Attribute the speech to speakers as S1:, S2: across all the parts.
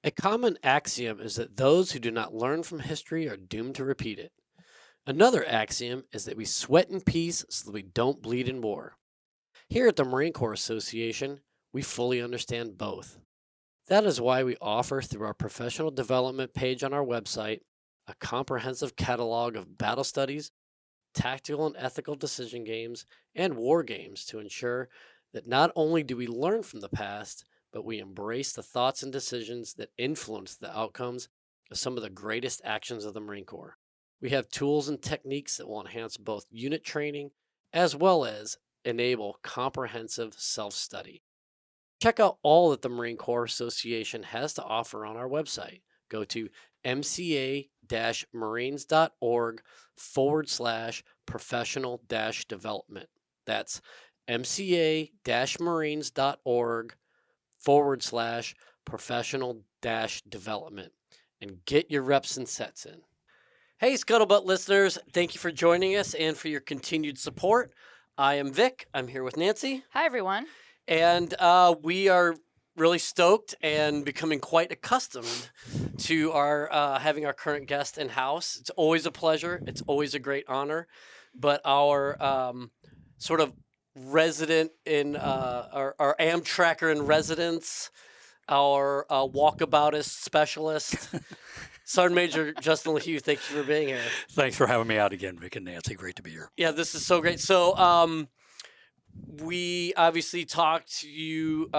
S1: A common axiom is that those who do not learn from history are doomed to repeat it. Another axiom is that we sweat in peace so that we don't bleed in war. Here at the Marine Corps Association, we fully understand both. That is why we offer through our professional development page on our website a comprehensive catalog of battle studies, tactical and ethical decision games, and war games to ensure that not only do we learn from the past, but we embrace the thoughts and decisions that influence the outcomes of some of the greatest actions of the Marine Corps. We have tools and techniques that will enhance both unit training as well as enable comprehensive self-study. Check out all that the Marine Corps Association has to offer on our website. Go to mca-marines.org/professional-development. That's mca-marines.org/professional-development and get your reps and sets in. Hey, Scuttlebutt listeners, thank you for joining us and for your continued support. I am Vic. I'm here with Nancy.
S2: Hi, everyone.
S1: And we are really stoked and becoming quite accustomed to our having our current guest in house. It's always a pleasure. It's always a great honor. But our sort of resident in our Amtracker in residence, our walkaboutist specialist, Sergeant Major Justin LeHew, thank you for being here.
S3: Thanks for having me out again, Vic and Nancy. Great to be here.
S1: Yeah, this is so great. So we obviously talked to you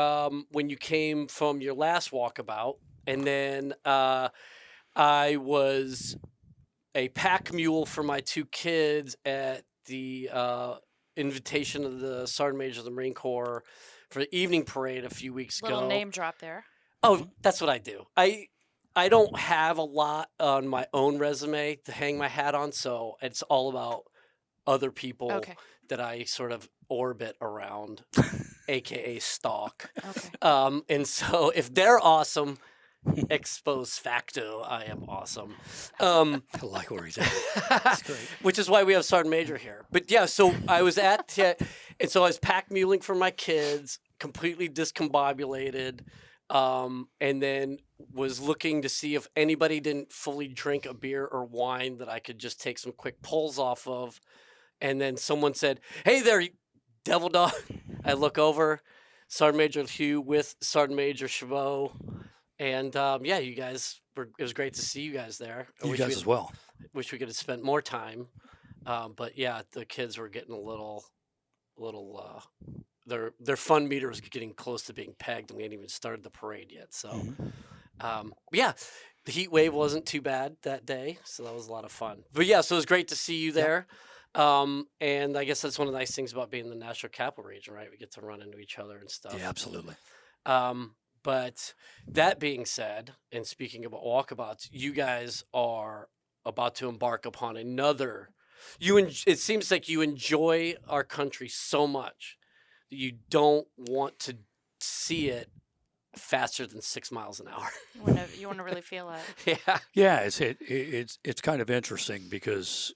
S1: when you came from your last walkabout, and then I was a pack mule for my two kids at the invitation of the Sergeant Major of the Marine Corps for the evening parade a few weeks ago.
S2: Little name drop there.
S1: Oh, that's what I do. I don't have a lot on my own resume to hang my hat on, so it's all about other people that I sort of orbit around, aka stalk.
S2: Okay.
S1: And so if they're awesome, ex-post facto, I am awesome.
S3: I like where he's at. That's great.
S1: Which is why we have Sergeant Major here. But yeah, so I was and so I was pack muling for my kids, completely discombobulated. And then was looking to see if anybody didn't fully drink a beer or wine that I could just take some quick pulls off of. And then someone said, "Hey there, you devil dog." I look over, Sergeant Major Hugh with Sergeant Major Chabot. And yeah, you guys it was great to see you guys there.
S3: You guys as well.
S1: Wish we could have spent more time. But yeah, the kids were getting a little their fun meter was getting close to being pegged, and we hadn't even started the parade yet. So, yeah, the heat wave wasn't too bad that day, so that was a lot of fun. But yeah, so it was great to see you there. And I guess that's one of the nice things about being in the National Capital Region, right? We get to run into each other and stuff.
S3: Yeah, absolutely.
S1: But that being said, and speaking about walkabouts, you guys are about to embark upon another. It seems like you enjoy our country so much that you don't want to see it faster than 6 miles an hour.
S2: You want to really feel it.
S1: Yeah.
S3: Yeah, it's kind of interesting because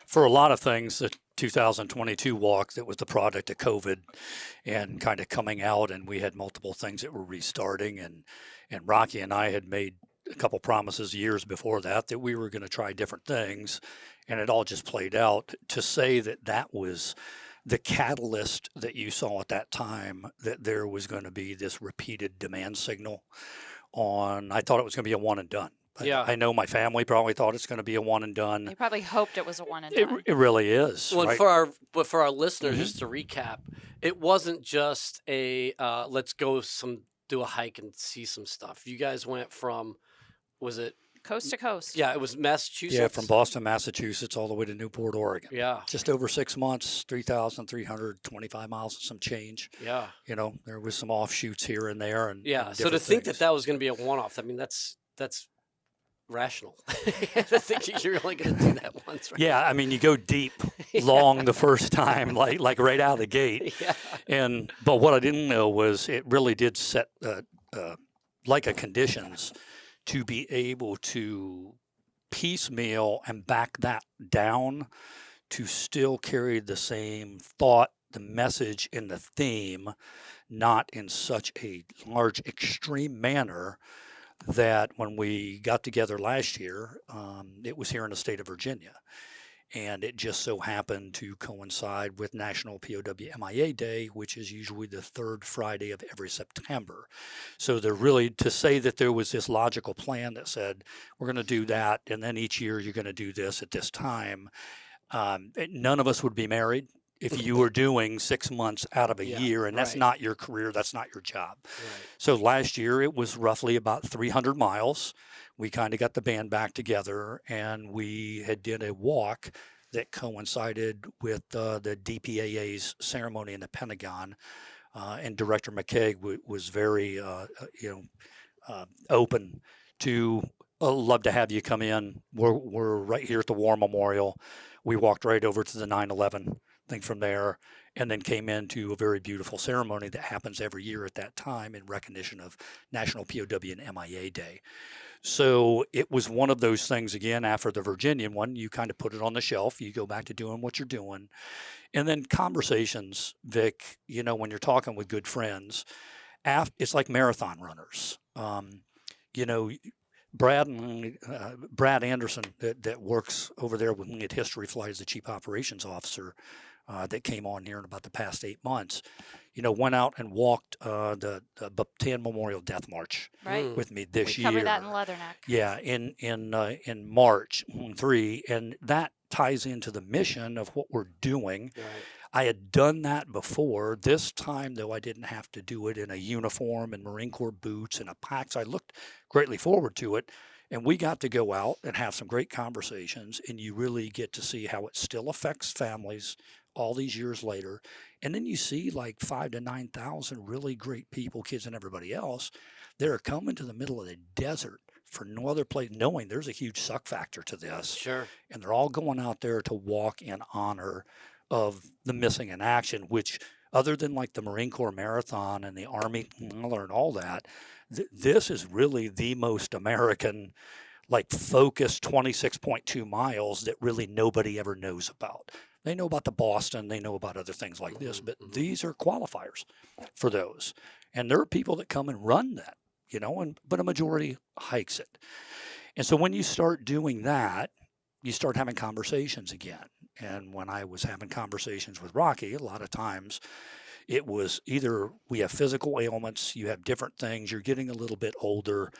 S3: for a lot of things, the 2022 walk that was the product of COVID and kind of coming out, and we had multiple things that were restarting, and Rocky and I had made a couple promises years before that we were going to try different things, and it all just played out. To say that was the catalyst that you saw at that time, that there was going to be this repeated demand signal I thought it was going to be a one and done.
S1: Yeah.
S3: I know my family probably thought it's going to be a one and done.
S2: They probably hoped it was a one and done.
S3: It really is.
S1: Well,
S3: right?
S1: for our listeners, just to recap, it wasn't just a let's go do a hike and see some stuff. You guys went from, was it
S2: coast to coast?
S1: Yeah, it was Massachusetts.
S3: Yeah, from Boston, Massachusetts, all the way to Newport, Oregon.
S1: Yeah,
S3: just over 6 months, 3,325 miles and some change.
S1: Yeah,
S3: there was some offshoots here and there, and
S1: yeah. So to think that was going to be a one-off, I mean, that's rational. I think you're only going to do that once, right?
S3: Yeah, I mean, you go deep, long the first time, like right out of the gate.
S1: Yeah.
S3: But what I didn't know was it really did set like a conditions to be able to piecemeal and back that down to still carry the same thought, the message, and the theme not in such a large, extreme manner that when we got together last year, it was here in the state of Virginia. And it just so happened to coincide with National POW MIA Day, which is usually the third Friday of every September. So they're really, to say that there was this logical plan that said, we're going to do that, and then each year you're going to do this at this time. None of us would be married if you were doing 6 months out of a
S1: Yeah,
S3: year, and that's
S1: right.
S3: not your career, that's not your job.
S1: Right.
S3: So last year it was roughly about 300 miles. We kind of got the band back together, and we had did a walk that coincided with the DPAA's ceremony in the Pentagon. And Director McKay was very, open to love to have you come in. We're right here at the War Memorial. We walked right over to the 9/11 thing from there, and then came into a very beautiful ceremony that happens every year at that time in recognition of National POW and MIA Day. So it was one of those things, again, after the Virginian one, you kind of put it on the shelf, you go back to doing what you're doing. And then conversations, Vic, when you're talking with good friends, it's like marathon runners. You know, Brad Anderson that works over there with me at History Flight as the Chief Operations Officer, that came on here in about the past 8 months, went out and walked the Bataan Memorial Death March
S2: Right.
S3: with me this
S2: We
S3: year.
S2: covered that in Leatherneck.
S3: Yeah, in March 3, and that ties into the mission of what we're doing.
S1: Right.
S3: I had done that before. This time, though, I didn't have to do it in a uniform and Marine Corps boots and a pack. So I looked greatly forward to it. And we got to go out and have some great conversations, and you really get to see how it still affects families all these years later. And then you see like 5,000 to 9,000 really great people, kids and everybody else, that are coming to the middle of the desert for no other place, knowing there's a huge suck factor to this.
S1: Sure.
S3: And they're all going out there to walk in honor of the missing in action, which, other than like the Marine Corps Marathon and the Army and all that, this is really the most American, like, focused 26.2 miles that really nobody ever knows about. They know about the Boston, they know about other things like this, but these are qualifiers for those. And there are people that come and run that, but a majority hikes it. And so when you start doing that, you start having conversations again. And when I was having conversations with Rocky, a lot of times it was either we have physical ailments, you have different things, you're getting a little bit older,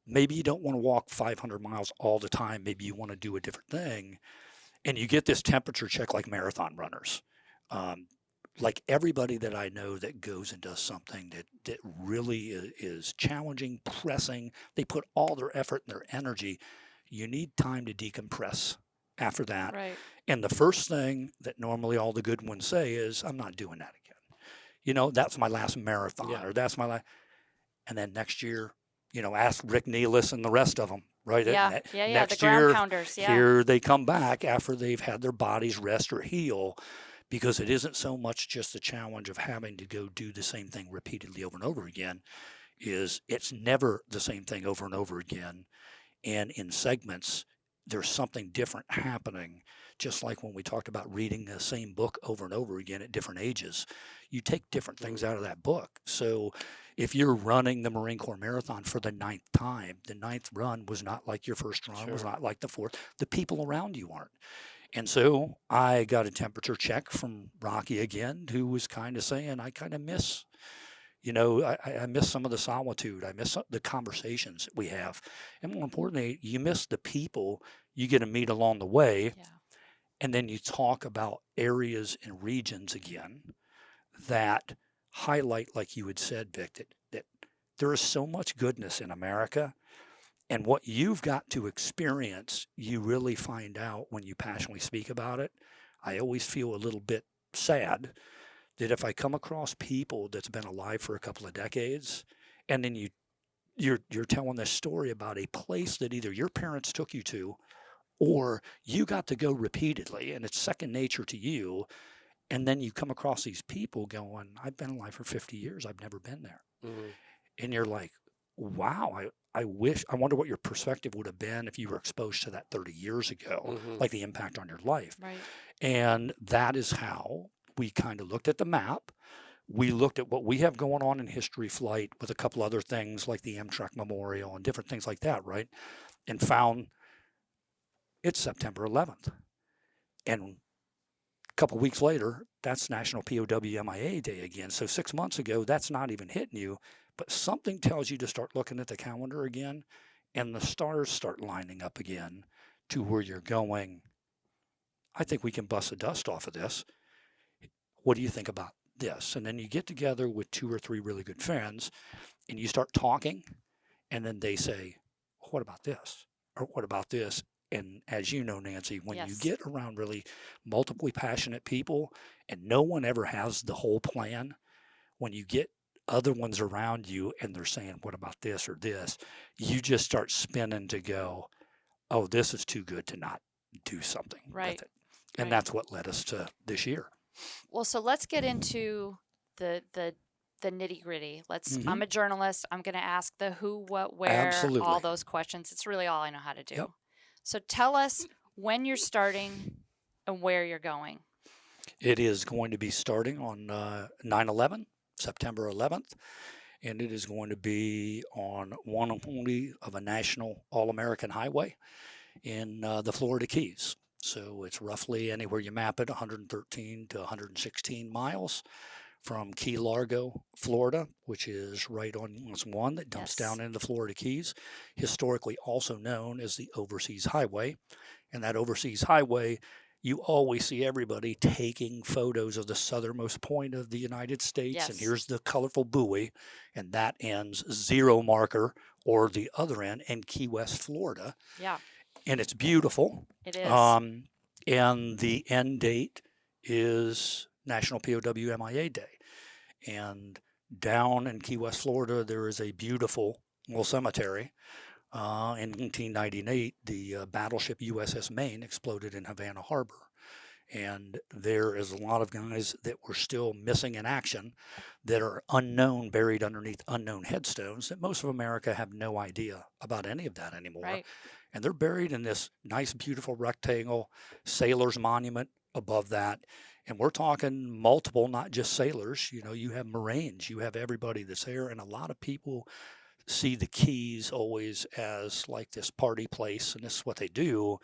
S3: maybe you don't want to walk 500 miles all the time, maybe you want to do a different thing. And you get this temperature check like marathon runners. Like everybody that I know that goes and does something that really is challenging, pressing, they put all their effort and their energy. You need time to decompress after that.
S2: Right.
S3: And the first thing that normally all the good ones say is, I'm not doing that again. That's my last marathon, or that's my last. And then next year, ask Rick Nealis and the rest of them, right?
S2: Yeah.
S3: Next
S2: The ground
S3: year,
S2: pounders. Yeah.
S3: here they come back after they've had their bodies rest or heal, because it isn't so much just the challenge of having to go do the same thing repeatedly over and over again. It's never the same thing over and over again. And in segments, there's something different happening. Just like when we talked about reading the same book over and over again at different ages, you take different things out of that book. So if you're running the Marine Corps Marathon for the 9th time, the 9th run was not like your first run, was not like the 4th. The people around you aren't. And so I got a temperature check from Rocky again, who was kind of saying, I kind of miss, I miss some of the solitude. I miss the conversations that we have. And more importantly, you miss the people you get to meet along the way.
S2: Yeah.
S3: And then you talk about areas and regions again that highlight, like you had said, Vic, that there is so much goodness in America. And what you've got to experience, you really find out when you passionately speak about it. I always feel a little bit sad that if I come across people that's been alive for a couple of decades, and then you're telling this story about a place that either your parents took you to, or you got to go repeatedly, and it's second nature to you, and then you come across these people going, I've been alive for 50 years, I've never been there.
S1: Mm-hmm.
S3: And you're like, wow, I wonder what your perspective would have been if you were exposed to that 30 years ago, like the impact on your life.
S2: Right.
S3: And that is how we kind of looked at the map. we looked at what we have going on in History Flight with a couple other things like the Amtrak Memorial and different things like that, right? And found it's September 11th. And a couple weeks later, that's National POW MIA Day again. So 6 months ago, that's not even hitting you. But something tells you to start looking at the calendar again, and the stars start lining up again to where you're going, I think we can bust the dust off of this. What do you think about this? And then you get together with 2 or 3 really good friends, and you start talking, and then they say, what about this? Or what about this? And as you know, Nancy, when you
S2: Yes.
S3: get around really multiply passionate people and no one ever has the whole plan, when you get other ones around you and they're saying, what about this or this? You just start spinning to go, oh, this is too good to not do something
S2: Right.
S3: with it. And
S2: Right.
S3: that's what led us to this year.
S2: Well, so let's get into the nitty gritty. I'm a journalist. I'm going to ask the who, what, where,
S3: Absolutely.
S2: all those questions. It's really all I know how to do.
S3: Yep.
S2: So tell us when you're starting and where you're going.
S3: It is going to be starting on 9/11, September 11th, and it is going to be on one only of a national all-American highway in the Florida Keys. So it's roughly, anywhere you map it, 113 to 116 miles from Key Largo, Florida, which is right on US 1 that dumps
S2: Yes.
S3: down into the Florida Keys, historically also known as the Overseas Highway. And that Overseas Highway, you always see everybody taking photos of the southernmost point of the United States. And
S2: Yes.
S3: here's the colorful buoy, and that ends 0 marker, or the other end, in Key West, Florida.
S2: Yeah,
S3: And it's beautiful.
S2: it is.
S3: And the end date is National POW MIA Day. And down in Key West, Florida, there is a beautiful little cemetery. In 1998, the battleship USS Maine exploded in Havana Harbor. And there is a lot of guys that were still missing in action that are unknown, buried underneath unknown headstones, that most of America have no idea about any of that anymore.
S2: Right.
S3: And they're buried in this nice, beautiful rectangle sailor's monument above that. And we're talking multiple, not just sailors. You know, you have Marines, you have everybody that's there. And a lot of people see the Keys always as like this party place, and this is what they do.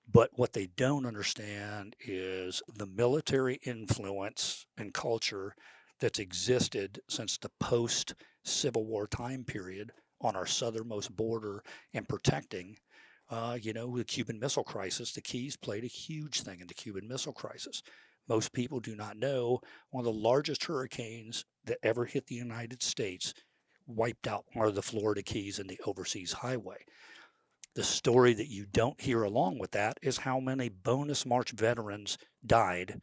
S3: But what they don't understand is the military influence and culture that's existed since the post-Civil War time period on our southernmost border and protecting, the Cuban Missile Crisis. The Keys played a huge thing in the Cuban Missile Crisis. Most people do not know one of the largest hurricanes that ever hit the United States wiped out one of the Florida Keys and the Overseas Highway. The story that you don't hear along with that is how many bonus March veterans died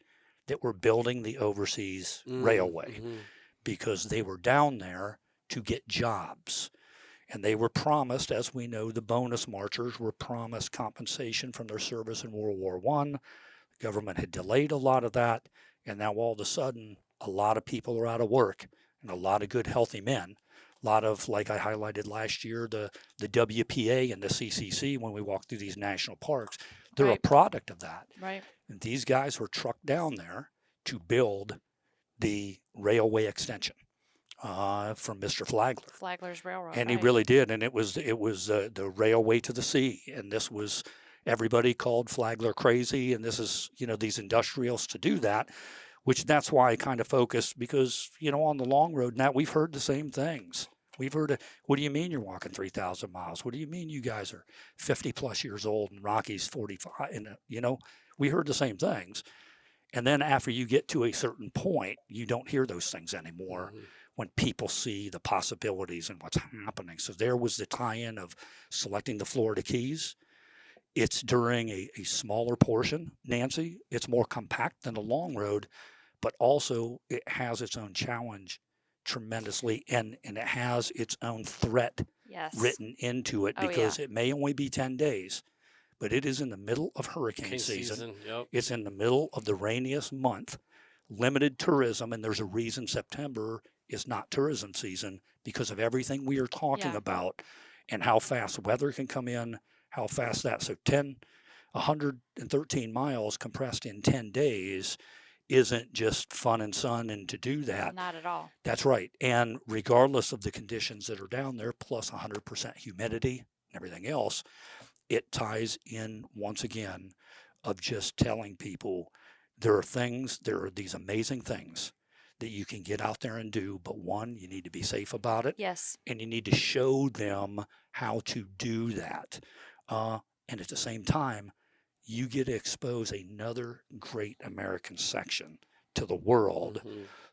S3: that were building the Overseas Railway, because they were down there to get jobs. And they were promised, as we know, the bonus marchers were promised compensation from their service in World War I. The government had delayed a lot of that, and now all of a sudden, a lot of people are out of work, and a lot of good, healthy men. A lot of, like I highlighted last year, the WPA and the CCC, when we walk through these national parks, they're
S2: Right.
S3: a product of that.
S2: Right.
S3: And these guys were trucked down there to build the railway extension from Mr. Flagler.
S2: Flagler's Railroad.
S3: And
S2: right.
S3: he really did. And it was the railway to the sea. And this was, everybody called Flagler crazy. And this is, these industrials to do that, which that's why I kind of focused, because, on the long road now, we've heard the same things. We've heard, what do you mean you're walking 3,000 miles? What do you mean you guys are 50 plus years old and Rocky's 45? And, we heard the same things. And then after you get to a certain point, you don't hear those things anymore when people see the possibilities and what's happening. So there was the tie-in of selecting the Florida Keys. It's during a smaller portion, Nancy. It's more compact than the long road, but also it has its own challenge tremendously, and it has its own threat
S2: Yes.
S3: written into it,
S2: Oh,
S3: because
S2: yeah.
S3: it may only be 10 days, but it is in the middle of hurricane season.
S1: Yep.
S3: It's in the middle of the rainiest month, limited tourism, and there's a reason September is not tourism season, because of everything we are talking
S2: Yeah.
S3: about and how fast weather can come in, how fast that. So 113 miles compressed in 10 days isn't just fun and sun and to do that.
S2: Not at all.
S3: That's right. And regardless of the conditions that are down there, plus 100% humidity and everything else, it ties in once again of just telling people there are these amazing things that you can get out there and do, but one, you need to be safe about it.
S2: Yes.
S3: And you need to show them how to do that. And at the same time, you get to expose another great American section to the world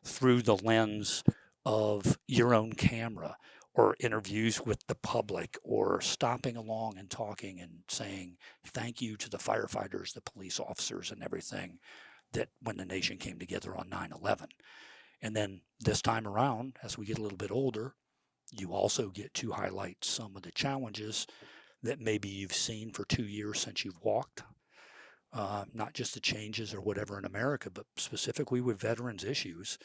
S3: through the lens of your own camera, or interviews with the public, or stopping along and talking and saying thank you to the firefighters, the police officers, and everything that when the nation came together on 9/11. And then this time around, as we get a little bit older, you also get to highlight some of the challenges that maybe you've seen for 2 years since you've walked. Not just the changes or whatever in America, but specifically with veterans issues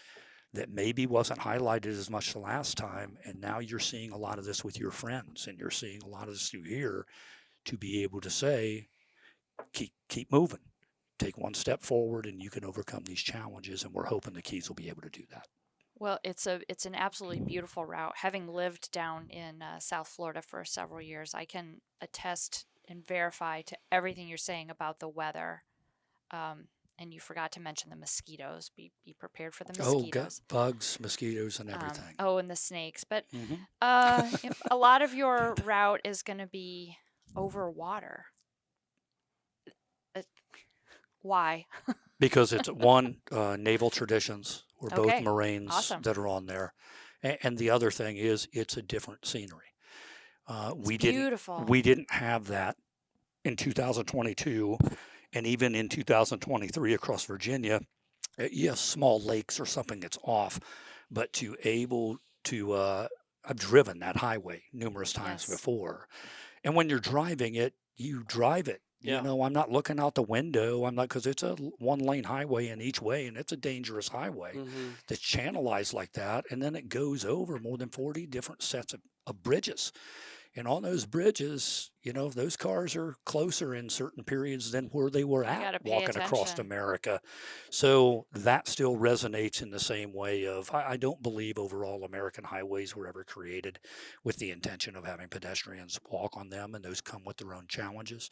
S3: that maybe wasn't highlighted as much the last time. And now you're seeing a lot of this with your friends, and you're seeing a lot of this through here, to be able to say, keep moving, take one step forward, and you can overcome these challenges. And we're hoping the Keys will be able to do that.
S2: Well, it's an absolutely beautiful route. Having lived down in South Florida for several years, I can attest and verify to everything you're saying about the weather. And you forgot to mention the mosquitoes. Be prepared for the mosquitoes.
S3: Bugs, mosquitoes, and everything.
S2: And the snakes. But a lot of your route is going to be over water. Why?
S3: Because it's one, naval traditions. We're both
S2: Okay.
S3: Marines
S2: Awesome.
S3: that are on there. And the other thing is it's a different scenery.
S2: Beautiful.
S3: We didn't have that in 2022, and even in 2023 across Virginia. You have small lakes or something that's off, but to able to, I've driven that highway numerous times
S2: Yes.
S3: before. And when you're driving it, you drive it.
S1: Yeah.
S3: You know, I'm not looking out the window. I'm not, because it's a one lane highway in each way, and it's a dangerous highway that's channelized like that. And then it goes over more than 40 different sets of bridges. And on those bridges, you know, those cars are closer in certain periods than where they were
S2: gotta
S3: at
S2: pay
S3: walking across
S2: attention.
S3: America. So that still resonates in the same way of, I don't believe overall American highways were ever created with the intention of having pedestrians walk on them, and those come with their own challenges.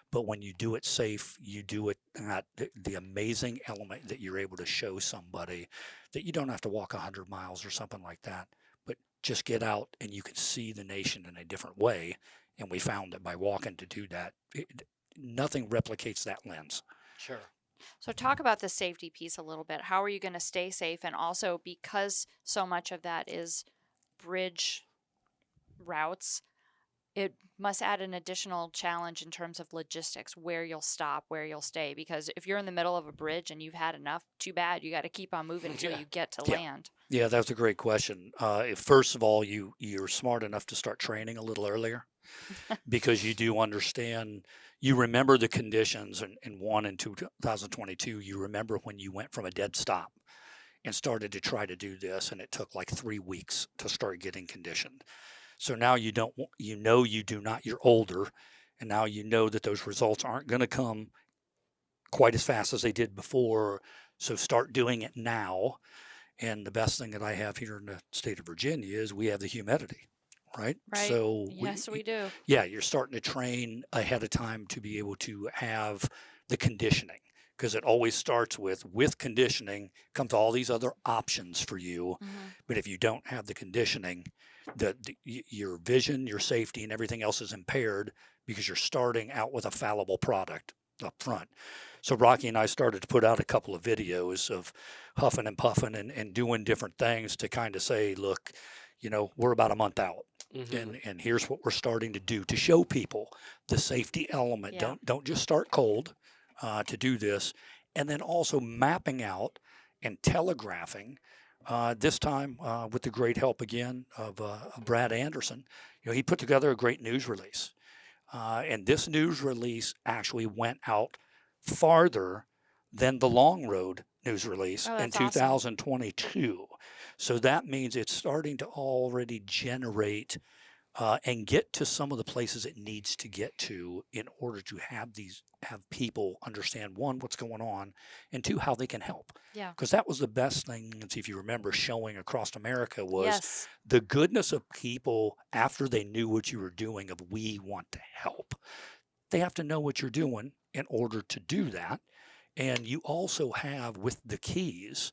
S3: But when you do it safe, you do it at the amazing element that you're able to show somebody that you don't have to walk 100 miles or something like that, but just get out and you can see the nation in a different way. And we found that by walking to do that, nothing replicates that lens.
S1: Sure.
S2: So talk about the safety piece a little bit. How are you going to stay safe? And also, because so much of that is bridge routes, it must add an additional challenge in terms of logistics, where you'll stop, where you'll stay. Because if you're in the middle of a bridge and you've had enough, too bad. You got to keep on moving until you get to land.
S3: Yeah, that's a great question. If first of all, you're smart enough to start training a little earlier, because you do understand, you remember the conditions in 2022, you remember when you went from a dead stop and started to try to do this, and it took like 3 weeks to start getting conditioned. So now you do not, you're older, and now you know that those results aren't going to come quite as fast as they did before. So start doing it now. And the best thing that I have here in the state of Virginia is we have the humidity, right?
S2: Right.
S3: So
S2: Yes, we do.
S3: Yeah, you're starting to train ahead of time to be able to have the conditioning, because it always starts with conditioning comes all these other options for you. But if you don't have the conditioning, your vision, your safety, and everything else is impaired, because you're starting out with a fallible product up front. So Rocky and I started to put out a couple of videos of huffing and puffing and doing different things to kind of say, look, you know, we're about a month out. And here's what we're starting to do to show people the safety element.
S2: Yeah.
S3: Don't just start cold to do this. And then also mapping out and telegraphing, this time with the great help again of Brad Anderson. You know, he put together a great news release. And this news release actually went out farther than the Long Road news release in 2022. So that means it's starting to already generate and get to some of the places it needs to get to in order to have people understand, one, what's going on, and two, how they can help.
S2: Yeah.
S3: Because that was the best thing, if you remember, showing across America was
S2: Yes.
S3: the goodness of people after they knew what you were doing of we want to help. They have to know what you're doing in order to do that. And you also have with the keys,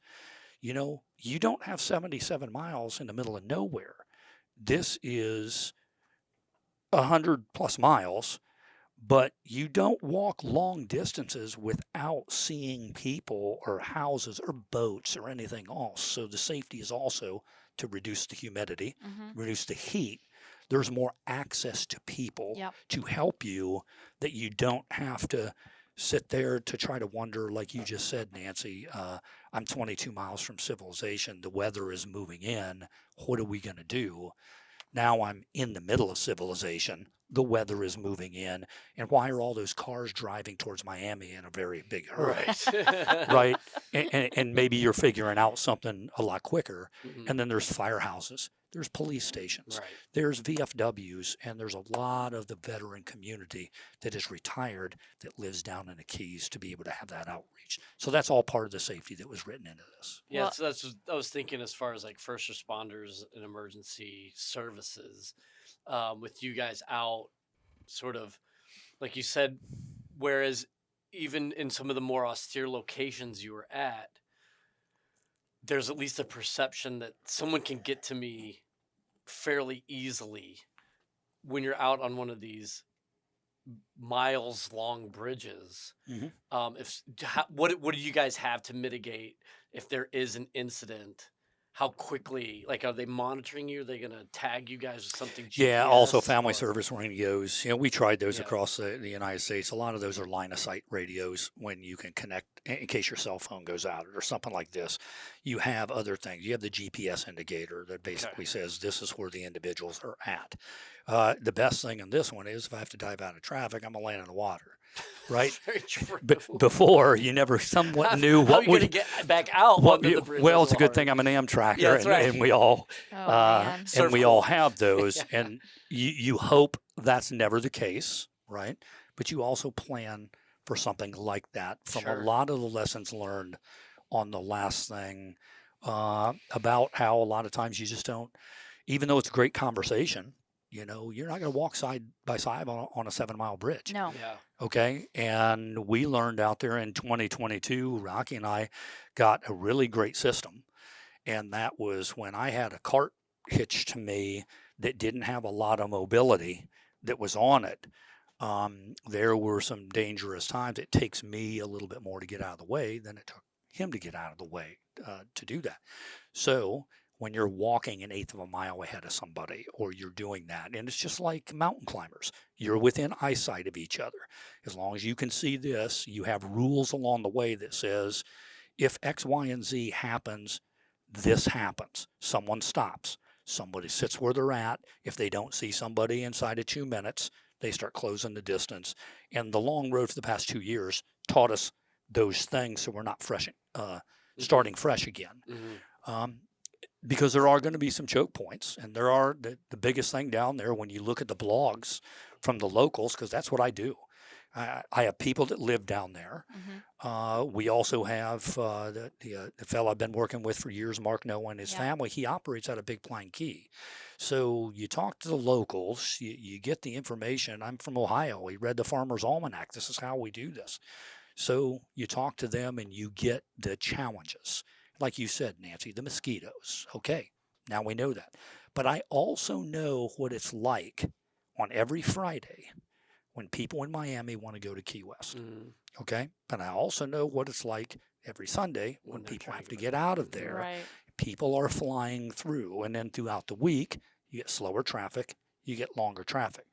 S3: you don't have 77 miles in the middle of nowhere. This is 100 plus miles, but you don't walk long distances without seeing people or houses or boats or anything else. So the safety is also to reduce the humidity, reduce the heat. There's more access to people to help you, that you don't have to sit there to try to wonder, like you just said, Nancy, I'm 22 miles from civilization. The weather is moving in. What are we going to do? Now I'm in the middle of civilization. The weather is moving in. And why are all those cars driving towards Miami in a very big hurry?
S1: Right.
S3: Right. And maybe you're figuring out something a lot quicker.
S1: Mhm.
S3: And then there's firehouses, there's police stations,
S1: Right.
S3: there's VFWs, and there's a lot of the veteran community that is retired that lives down in the Keys to be able to have that outreach. So that's all part of the safety that was written into this.
S1: Yeah,
S2: Well-
S1: so that's what I was thinking as far as like first responders and emergency services, with you guys out, sort of like you said, whereas even in some of the more austere locations you were at, there's at least a perception that someone can get to me fairly easily when you're out on one of these miles long bridges. What do you guys have to mitigate if there is an incident? How quickly, like, are they monitoring you? Are they going to tag you guys with something GPS?
S3: Yeah, also family
S1: or-
S3: service radios. We tried those
S1: Yeah.
S3: across the United States. A lot of those are line of sight radios when you can connect in case your cell phone goes out or something like this. You have other things. You have the GPS indicator that basically says this is where the individuals are at. The best thing in this one is if I have to dive out of traffic, I'm going to land in the water. Right?
S1: Very true.
S3: Before, you never somewhat knew
S1: How
S3: what
S1: are you going to get back out onto the bridge?
S3: well, it's a good thing I'm an Amtracker,
S1: Yeah, that's right.
S3: and we all
S2: Oh, man.
S3: and we all
S1: Surf
S3: have those,
S1: Yeah.
S3: and you hope that's never the case, right? But you also plan for something like that from
S1: Sure.
S3: a lot of the lessons learned on the last thing, about how a lot of times you just don't, even though it's a great conversation, you're not going to walk side by side on a 7-mile bridge.
S2: No.
S1: Yeah.
S3: Okay. And we learned out there in 2022, Rocky and I got a really great system. And that was when I had a cart hitched to me that didn't have a lot of mobility that was on it. There were some dangerous times. It takes me a little bit more to get out of the way than it took him to get out of the way to do that. So when you're walking an eighth of a mile ahead of somebody, or you're doing that, and it's just like mountain climbers, you're within eyesight of each other. As long as you can see this, you have rules along the way that says, if X, Y, and Z happens, this happens. Someone stops. Somebody sits where they're at. If they don't see somebody inside of 2 minutes, they start closing the distance. And the long road for the past 2 years taught us those things, so we're not starting fresh again. Because there are going to be some choke points, and there are the biggest thing down there when you look at the blogs from the locals, because that's what I do. I have people that live down there. We also have the fellow I've been working with for years, Mark Noah, and his family. He operates out of Big Pine Key. So you talk to the locals, you get the information. I'm from Ohio. We read the Farmer's Almanac. This is how we do this. So you talk to them and you get the challenges. Like you said, Nancy, the mosquitoes. Okay, now we know that. But I also know what it's like on every Friday when people in Miami want to go to Key West. Okay? But I also know what it's like every Sunday when people have to get out of there.
S2: Right.
S3: People are flying through. And then throughout the week, you get slower traffic, you get longer traffic.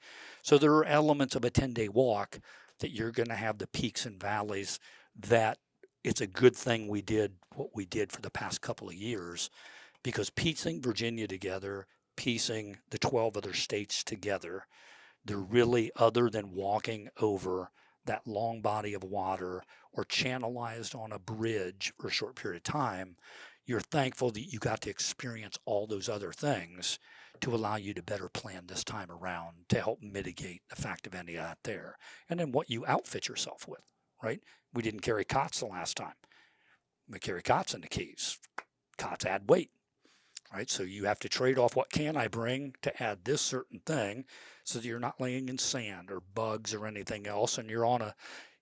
S3: So there are elements of a 10-day walk that you're going to have the peaks and valleys that it's a good thing we did what we did for the past couple of years, because piecing Virginia together, piecing the 12 other states together, they're really, other than walking over that long body of water or channelized on a bridge for a short period of time, you're thankful that you got to experience all those other things to allow you to better plan this time around to help mitigate the fact of any of that there. And then what you outfit yourself with, right? We didn't carry cots the last time. We carry cots in the Keys. Cots add weight, right? So you have to trade off what can I bring to add this certain thing so that you're not laying in sand or bugs or anything else. And you're on a,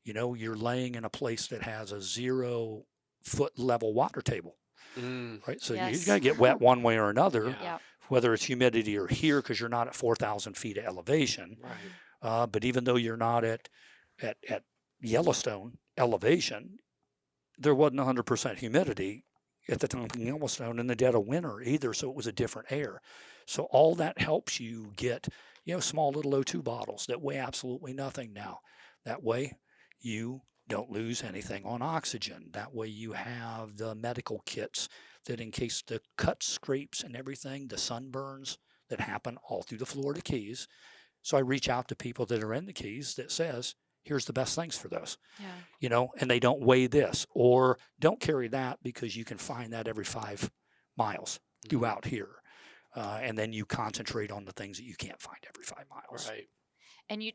S3: you're laying in a place that has a 0-foot level water table, right? So you're
S2: Yes.
S3: going to get wet one way or another,
S1: Yeah.
S2: Yep.
S3: whether it's humidity or here, because you're not at 4,000 feet of elevation.
S1: Right.
S3: But even though you're not at Yellowstone elevation, there wasn't 100% humidity at the time in Yellowstone in the dead of winter either, so it was a different air. So all that helps you get, small little O2 bottles that weigh absolutely nothing now. That way you don't lose anything on oxygen. That way you have the medical kits that in case the cuts, scrapes, and everything, the sunburns that happen all through the Florida Keys. So I reach out to people that are in the Keys that says, here's the best things for those,
S2: Yeah.
S3: and they don't weigh this or don't carry that because you can find that every 5 miles throughout here. And then you concentrate on the things that you can't find every 5 miles.
S1: Right.
S2: And you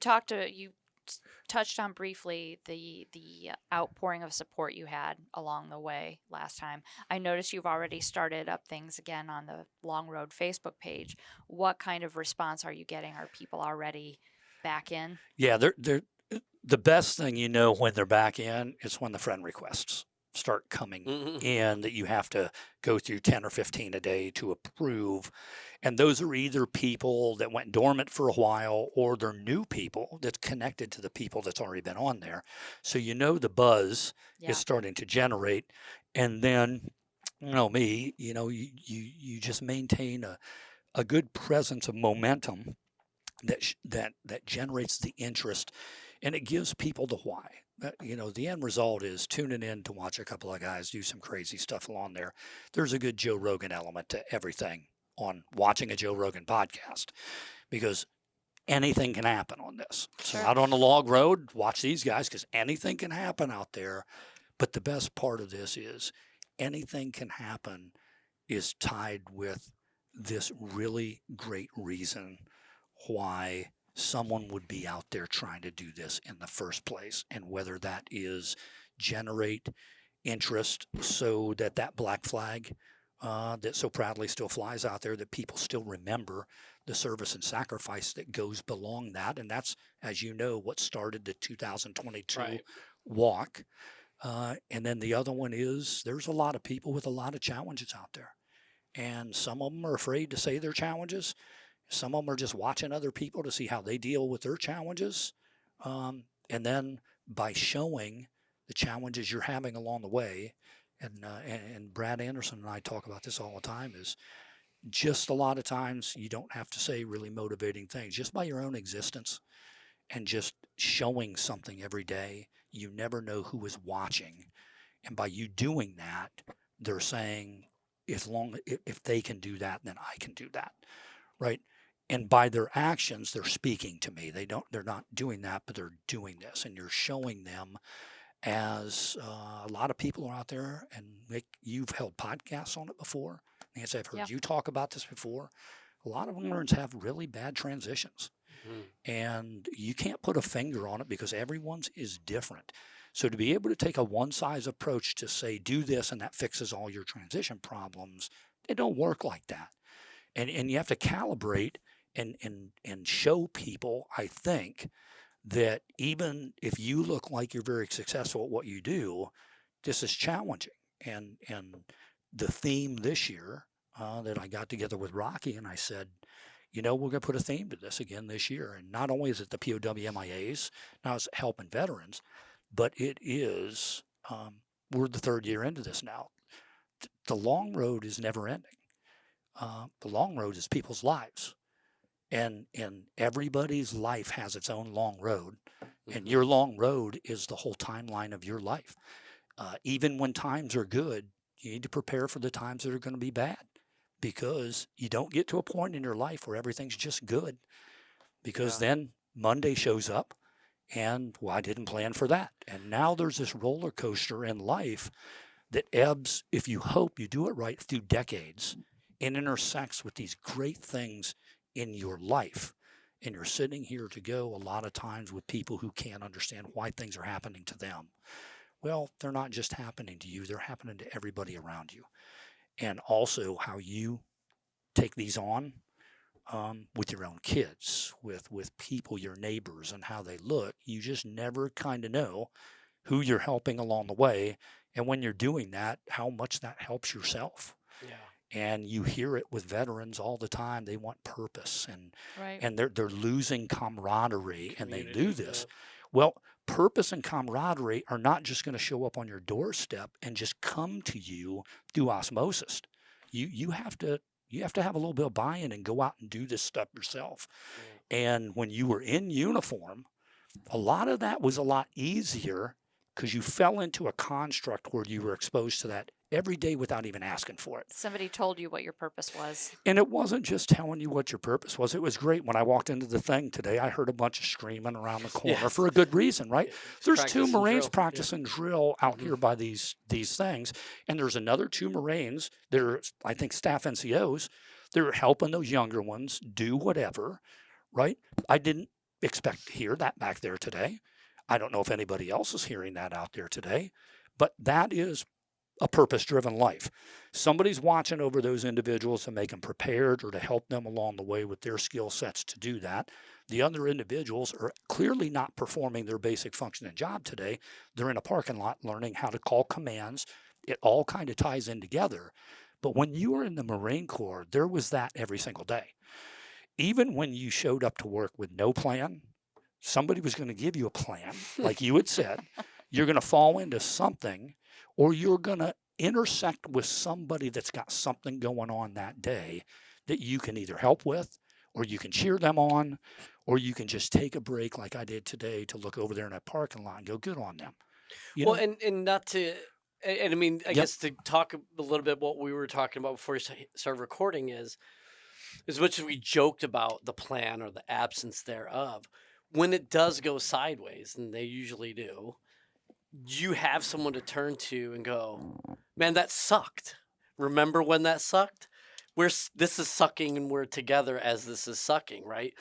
S2: touched on briefly the outpouring of support you had along the way last time. I noticed you've already started up things again on the Long Road Facebook page. What kind of response are you getting? Are people already back in?
S3: Yeah, they're the best thing when they're back in is when the friend requests start coming in that you have to go through 10 or 15 a day to approve. And those are either people that went dormant for a while or they're new people that's connected to the people that's already been on there. So the buzz is starting to generate. And then, you just maintain a good presence of momentum that generates the interest, and it gives people the why. The end result is tuning in to watch a couple of guys do some crazy stuff along there. There's a good Joe Rogan element to everything on watching a Joe Rogan podcast because anything can happen on this. So
S2: Sure.
S3: out on the log road, watch these guys because anything can happen out there. But the best part of this is anything can happen is tied with this really great reason why someone would be out there trying to do this in the first place, and whether that is generate interest so that black flag that so proudly still flies out there, that people still remember the service and sacrifice that goes along that. And that's, as you know, what started the 2022 walk. And then the other one is there's a lot of people with a lot of challenges out there, and some of them are afraid to say their challenges. Some of them are just watching other people to see how they deal with their challenges. And then by showing the challenges you're having along the way, and Brad Anderson and I talk about this all the time, is just a lot of times you don't have to say really motivating things. Just by your own existence and just showing something every day, you never know who is watching. And by you doing that, they're saying, if they can do that, then I can do that, right? And by their actions, they're speaking to me. They're not doing that, but they're doing this. And you're showing them, as a lot of people are out there, and Nick, you've held podcasts on it before. Nancy, I've heard you talk about this before. A lot of learners have really bad transitions. And you can't put a finger on it because everyone's is different. So to be able to take a one-size approach to say, do this and that fixes all your transition problems, it don't work like that. And you have to calibrate and show people, I think, that even if you look like you're very successful at what you do, this is challenging. And the theme this year that I got together with Rocky and I said, we're going to put a theme to this again this year. And not only is it the POW-MIAs, now it's helping veterans, but it is, we're the third year into this now. The long road is never ending. The long road is people's lives. And everybody's life has its own long road. And your long road is the whole timeline of your life. Even when times are good, you need to prepare for the times that are going to be bad, because you don't get to a point in your life where everything's just good, because then Monday shows up And well, I didn't plan for that. And now there's this roller coaster in life that ebbs, if you hope you do it right, through decades and intersects with these great things in your life. And you're sitting here to go a lot of times with people who can't understand why things are happening to them. Well, they're not just happening to you, they're happening to everybody around you. And also how you take these on with your own kids, with people, your neighbors, and how they look. You just never kind of know who you're helping along the way. And when you're doing that, how much that helps yourself.
S1: Yeah.
S3: And you hear it with veterans all the time. They want purpose
S2: Right.
S3: and they're losing camaraderie and they do
S1: Community,
S3: this. Well, purpose and camaraderie are not just going to show up on your doorstep and just come to you through osmosis. You have to have a little bit of buy-in and go out and do this stuff yourself.
S1: Yeah.
S3: And when you were in uniform, a lot of that was a lot easier because you fell into a construct where you were exposed to that every day without even asking for it.
S2: Somebody told you what your purpose was.
S3: And it wasn't just telling you what your purpose was. It was great. When I walked into the thing today, I heard a bunch of screaming around the corner
S1: Yeah.
S3: for a good reason, right?
S1: Yeah,
S3: There's
S1: practice
S3: two
S1: and
S3: Marines
S1: drill.
S3: practicing drill out
S1: Mhm.
S3: here by these things. And there's another two Marines that are, I think, staff NCOs. They're helping those younger ones do whatever, right? I didn't expect to hear that back there today. I don't know if anybody else is hearing that out there today, but that is a purpose-driven life. Somebody's watching over those individuals to make them prepared or to help them along the way with their skill sets to do that. The other individuals are clearly not performing their basic function and job today. They're in a parking lot learning how to call commands. It all kind of ties in together. But when you were in the Marine Corps, there was that every single day. Even when you showed up to work with no plan, somebody was going to give you a plan, like you had said. You're going to fall into something, or you're going to intersect with somebody that's got something going on that day that you can either help with, or you can cheer them on, or you can just take a break like I did today to look over there in that parking lot and go, good on them. You
S1: Well,
S3: know?
S1: and not to, and I mean, I
S3: Yep.
S1: guess to talk a little bit what we were talking about before we started recording is, as much as we joked about the plan or the absence thereof, when it does go sideways, and they usually do, you have someone to turn to and go, man, that sucked. Remember when that sucked? This is sucking and we're together as this is sucking, right?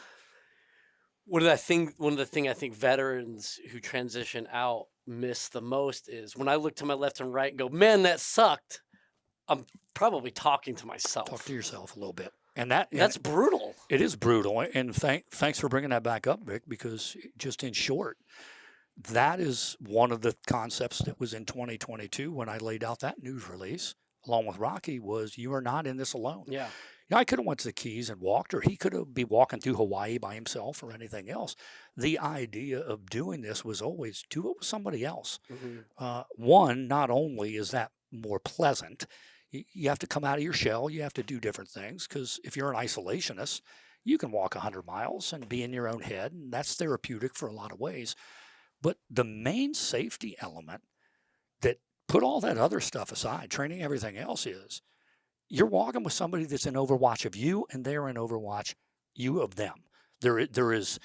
S1: One of the thing I think veterans who transition out miss the most is when I look to my left and right and go, man, that sucked. I'm probably talking to myself.
S3: Talk to yourself a little bit.
S1: And that's brutal.
S3: It is brutal. And thanks for bringing that back up, Vic, because just in short, that is one of the concepts that was in 2022 when I laid out that news release along with Rocky was you are not in this alone.
S1: Yeah.
S3: You know, I could have went to the Keys and walked, or he could have been walking through Hawaii by himself or anything else. The idea of doing this was always do it with somebody else.
S1: Mm-hmm.
S3: One, not only is that more pleasant, you have to come out of your shell. You have to do different things because if you're an isolationist, you can walk 100 miles and be in your own head, and that's therapeutic for a lot of ways. But the main safety element that put all that other stuff aside, training, everything else is you're walking with somebody that's in overwatch of you and they're in overwatch you of them. There is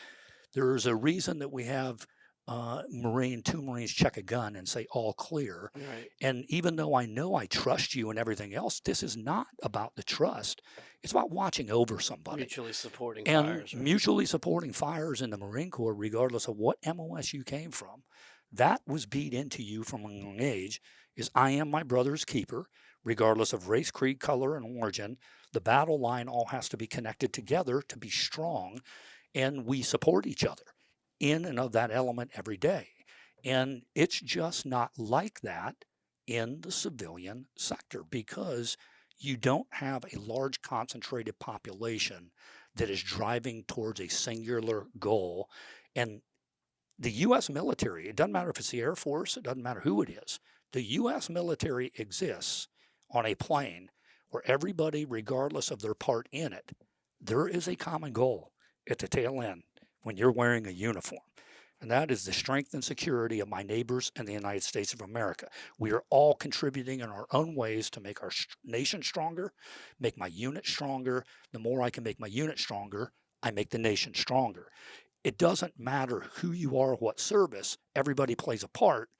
S3: a reason that we have two Marines check a gun and say all clear.
S1: Right.
S3: And even though I know I trust you and everything else, this is not about the trust. It's about watching over somebody.
S1: Mutually supporting
S3: And
S1: fires. Right?
S3: mutually supporting fires in the Marine Corps, regardless of what MOS you came from. That was beat into you from a young age is I am my brother's keeper, regardless of race, creed, color, and origin. The battle line all has to be connected together to be strong, and we support each other in and of that element every day. And it's just not like that in the civilian sector because you don't have a large concentrated population that is driving towards a singular goal. And the U.S. military, it doesn't matter if it's the Air Force, it doesn't matter who it is, the U.S. military exists on a plane where everybody, regardless of their part in it, there is a common goal at the tail end when you're wearing a uniform. And that is the strength and security of my neighbors and the United States of America. We are all contributing in our own ways to make our nation stronger, make my unit stronger. The more I can make my unit stronger, I make the nation stronger. it doesn't matter who you are, what service, everybody plays a part.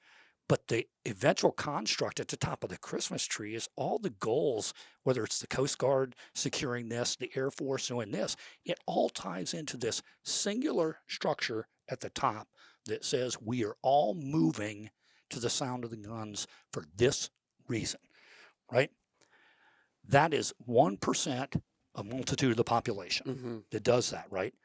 S3: But the eventual construct at the top of the Christmas tree is all the goals, whether it's the Coast Guard securing this, the Air Force doing this, it all ties into this singular structure at the top that says we are all moving to the sound of the guns for this reason, right? That is 1% a multitude of the population that does that, right?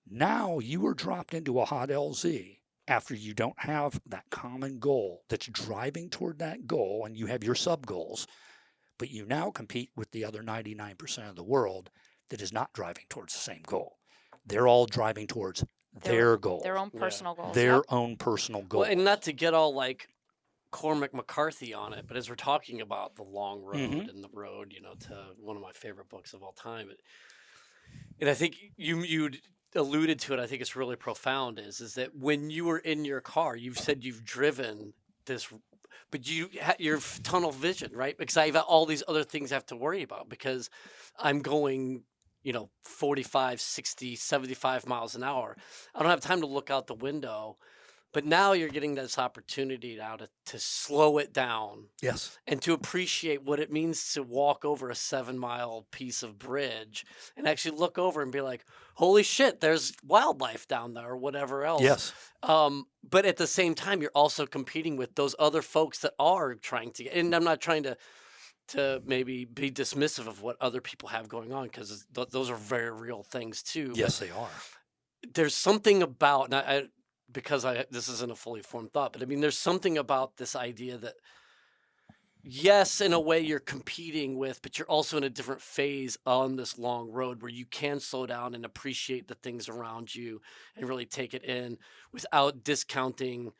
S3: Now you are dropped into a hot LZ after you don't have that common goal that's driving toward that goal, and you have your sub goals, but you now compete with the other 99% of the world that is not driving towards the same goal. They're all driving towards their goal,
S2: their own personal goals.
S3: their own personal goal.
S1: Well, and not to get all like Cormac McCarthy on it, but as we're talking about the long road and the road, to one of my favorite books of all time, and I think you alluded to it. I think it's really profound. Is that when you were in your car, you've said you've driven this, but you're tunnel vision, right? Because I have all these other things I have to worry about because I'm going 45, 60, 75 miles an hour. I don't have time to look out the window. But now you're getting this opportunity now to slow it down.
S3: Yes.
S1: And to appreciate what it means to walk over a 7-mile piece of bridge and actually look over and be like, holy shit, there's wildlife down there or whatever else.
S3: Yes.
S1: But at the same time, you're also competing with those other folks that are trying to, and I'm not trying to maybe be dismissive of what other people have going on because those are very real things too.
S3: Yes, they are.
S1: There's something about, and because this isn't a fully formed thought, but I mean, there's something about this idea that, yes, in a way you're competing with, but you're also in a different phase on this long road where you can slow down and appreciate the things around you and really take it in without discounting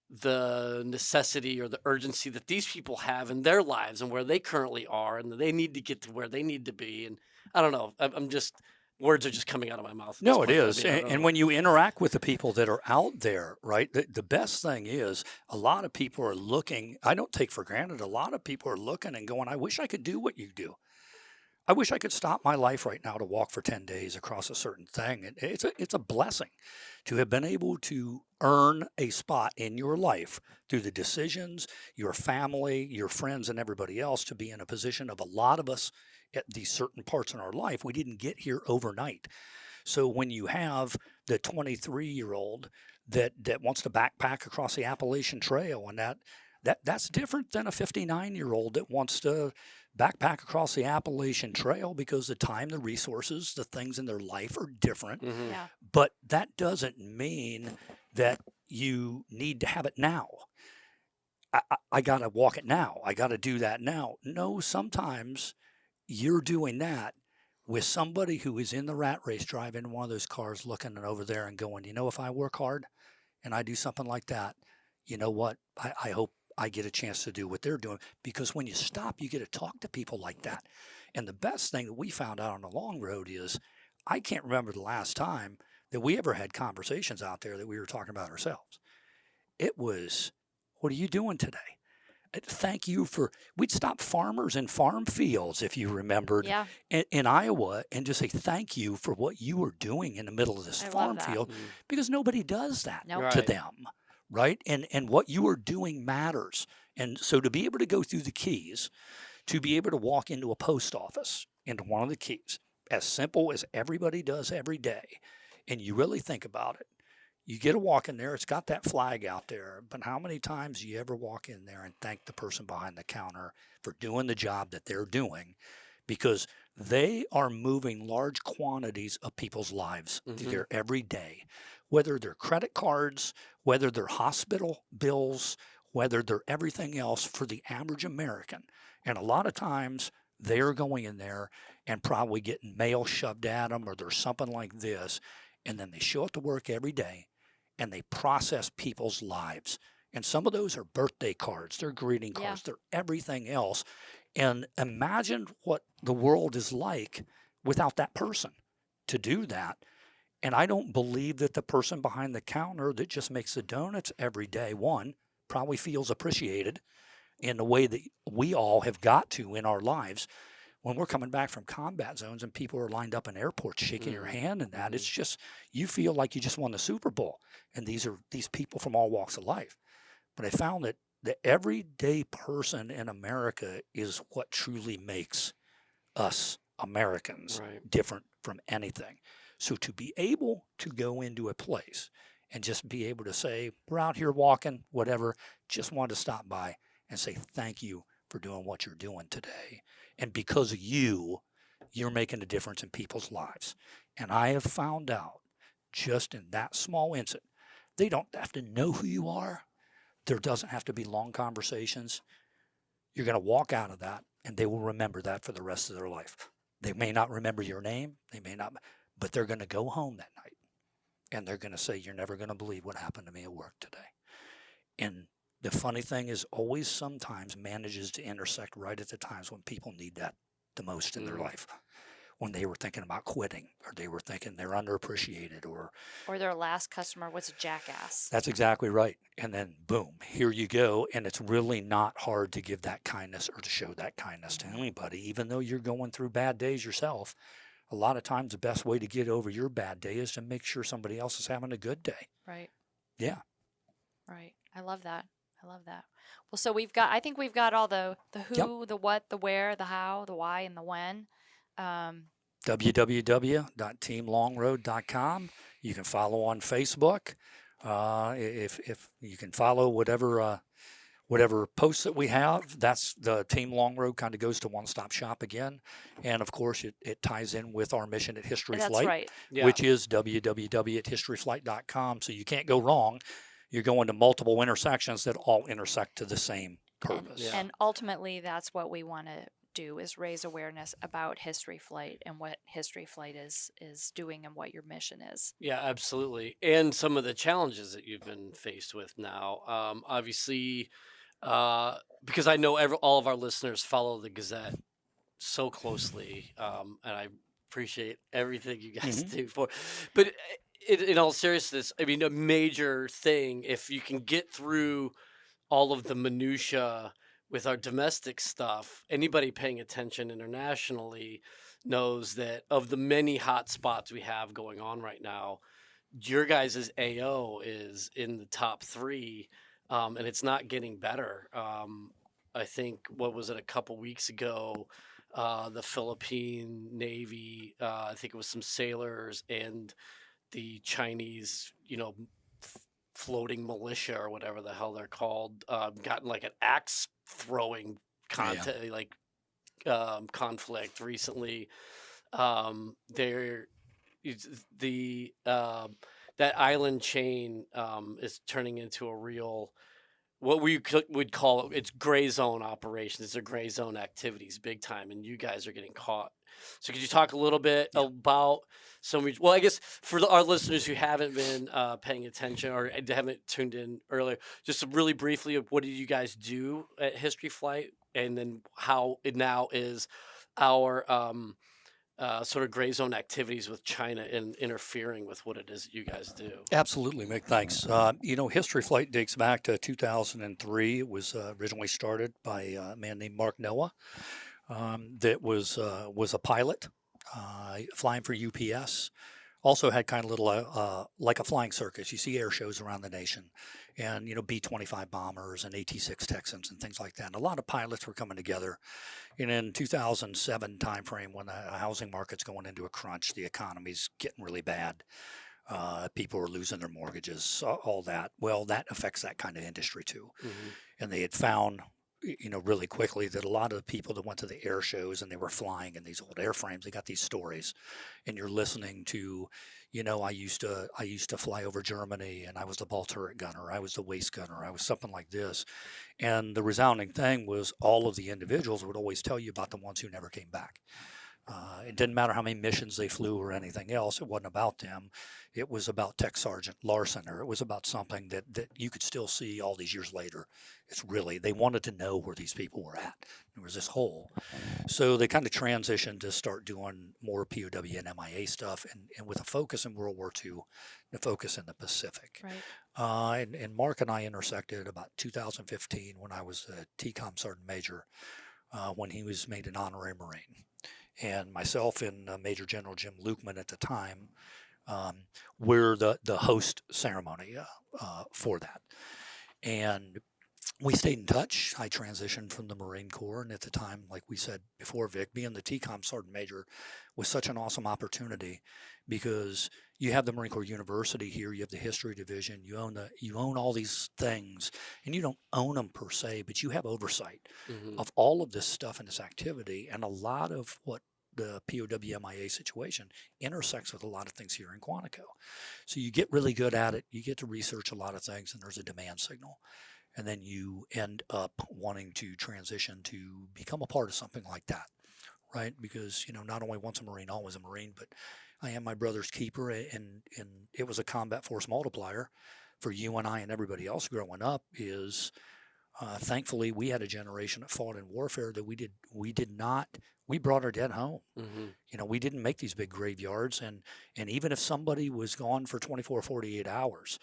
S1: the necessity or the urgency that these people have in their lives and where they currently are and they need to get to where they need to be. And I don't know, I'm just... words are just coming out of my mouth.
S3: No, it is. And when you interact with the people that are out there, right, the best thing is a lot of people are looking. I don't take for granted. A lot of people are looking and going, I wish I could do what you do. I wish I could stop my life right now to walk for 10 days across a certain thing. It's a blessing to have been able to earn a spot in your life through the decisions, your family, your friends, and everybody else to be in a position of a lot of us at these certain parts in our life. We didn't get here overnight. So when you have the 23-year-old that wants to backpack across the Appalachian Trail, and that's different than a 59-year-old that wants to backpack across the Appalachian Trail because the time, the resources, the things in their life are different.
S2: Yeah.
S3: But that doesn't mean that you need to have it now. I got to walk it now. I got to do that now. No, sometimes you're doing that with somebody who is in the rat race driving one of those cars looking over there and going, if I work hard and I do something like that, you know what? I hope I get a chance to do what they're doing. Because when you stop, you get to talk to people like that. And the best thing that we found out on the long road is I can't remember the last time that we ever had conversations out there that we were talking about ourselves. It was, what are you doing today? Thank you for, we'd stop farmers in farm fields, if you remembered, in Iowa, and just say thank you for what you are doing in the middle of this farm field, because nobody does that to them, right? And what you are doing matters. And so to be able to go through the keys, to be able to walk into a post office, into one of the keys, as simple as everybody does every day, and you really think about it, you get a walk in there, it's got that flag out there, but how many times do you ever walk in there and thank the person behind the counter for doing the job that they're doing? Because they are moving large quantities of people's lives through there every day, whether they're credit cards, whether they're hospital bills, whether they're everything else for the average American. And a lot of times they're going in there and probably getting mail shoved at them or there's something like this, and then they show up to work every day and they process people's lives. And some of those are birthday cards, they're greeting cards, they're everything else. And imagine what the world is like without that person to do that. And I don't believe that the person behind the counter that just makes the donuts every day, one, probably feels appreciated in the way that we all have got to in our lives. when we're coming back from combat zones and people are lined up in airports shaking your hand and that, it's just, you feel like you just won the Super Bowl. And these are these people from all walks of life. But I found that the everyday person in America is what truly makes us Americans different from anything. So to be able to go into a place and just be able to say, we're out here walking, whatever, just wanted to stop by and say thank you for doing what you're doing today. And because of you, you're making a difference in people's lives. And I have found out just in that small incident, they don't have to know who you are. There doesn't have to be long conversations. You're going to walk out of that and they will remember that for the rest of their life. They may not remember your name, they may not, but they're going to go home that night and they're going to say, you're never going to believe what happened to me at work today. And the funny thing is always sometimes manages to intersect right at the times when people need that the most in their life. When they were thinking about quitting, or they were thinking they're underappreciated, or
S2: their last customer was a jackass.
S3: That's exactly right. And then boom, here you go. And it's really not hard to give that kindness or to show that kindness to anybody, even though you're going through bad days yourself. A lot of times the best way to get over your bad day is to make sure somebody else is having a good day.
S2: Right.
S3: Yeah.
S2: Right. I love that. Well, so I think we've got all the who, the what, the where, the how, the why, and the when.
S3: www.teamlongroad.com. You can follow on Facebook. If you can follow whatever posts that we have, that's the Team Long Road kind of goes to one-stop shop again. And of course, it ties in with our mission at History
S2: That's
S3: Flight,
S2: right.
S3: which is www.historyflight.com. So you can't go wrong. You're going to multiple intersections that all intersect to the same purpose.
S2: And ultimately, that's what we want to do, is raise awareness about History Flight and what History Flight is doing and what your mission is.
S1: Yeah, absolutely. And some of the challenges that you've been faced with now. Obviously, because I know all of our listeners follow the Gazette so closely, and I appreciate everything you guys do for. But in all seriousness, I mean, a major thing, if you can get through all of the minutia with our domestic stuff, anybody paying attention internationally knows that of the many hot spots we have going on right now, your guys' AO is in the top 3, and it's not getting better. I think, what was it, a couple weeks ago, the Philippine Navy, I think it was some sailors and the Chinese, floating militia or whatever the hell they're called, gotten like an axe throwing conflict recently. That island chain is turning into a real, what we would call it's gray zone operations. It's a gray zone activities big time, and you guys are getting caught. So could you talk a little bit about well, I guess for our listeners who haven't been paying attention or haven't tuned in earlier, just really briefly, what do you guys do at History Flight, and then how it now is our sort of gray zone activities with China and interfering with what it is that you guys do?
S3: Absolutely, Mick. Thanks. History Flight dates back to 2003. It was originally started by a man named Mark Noah. That was a pilot flying for UPS. Also had kind of little like a flying circus. You see air shows around the nation, and B-25 bombers and AT-6 Texans and things like that. And a lot of pilots were coming together. And in 2007 timeframe, when the housing market's going into a crunch, the economy's getting really bad. People are losing their mortgages, all that. Well, that affects that kind of industry too. And they had found, really quickly, that a lot of the people that went to the air shows and they were flying in these old airframes, they got these stories, and you're listening to, I used to fly over Germany, and I was the ball turret gunner, I was the waist gunner, I was something like this. And the resounding thing was all of the individuals would always tell you about the ones who never came back. It didn't matter how many missions they flew or anything else. It wasn't about them. It was about Tech Sergeant Larson, or it was about something that you could still see all these years later. It's really, they wanted to know where these people were at. There was this hole. So they kind of transitioned to start doing more POW and MIA stuff, and with a focus in World War II, the focus in the Pacific.
S2: Right.
S3: And Mark and I intersected about 2015 when I was a TCOM Sergeant Major. when he was made an honorary Marine. And myself and Major General Jim Lukeman at the time were the host ceremony for that. And we stayed in touch. I transitioned from the Marine Corps, and at the time, like we said before, Vic, being the TCOM Sergeant Major was such an awesome opportunity because you have the Marine Corps University here, you have the History Division, you own all these things, and you don't own them per se, but you have oversight of all of this stuff and this activity, and a lot of what the POW-MIA situation intersects with a lot of things here in Quantico. So you get really good at it, you get to research a lot of things, and there's a demand signal. And then you end up wanting to transition to become a part of something like that, right? Because, not only once a Marine, always a Marine, but I am my brother's keeper, and it was a combat force multiplier for you and I and everybody else growing up. Is thankfully we had a generation that fought in warfare that we brought our dead home. We didn't make these big graveyards, and even if somebody was gone for 24, 48 hours,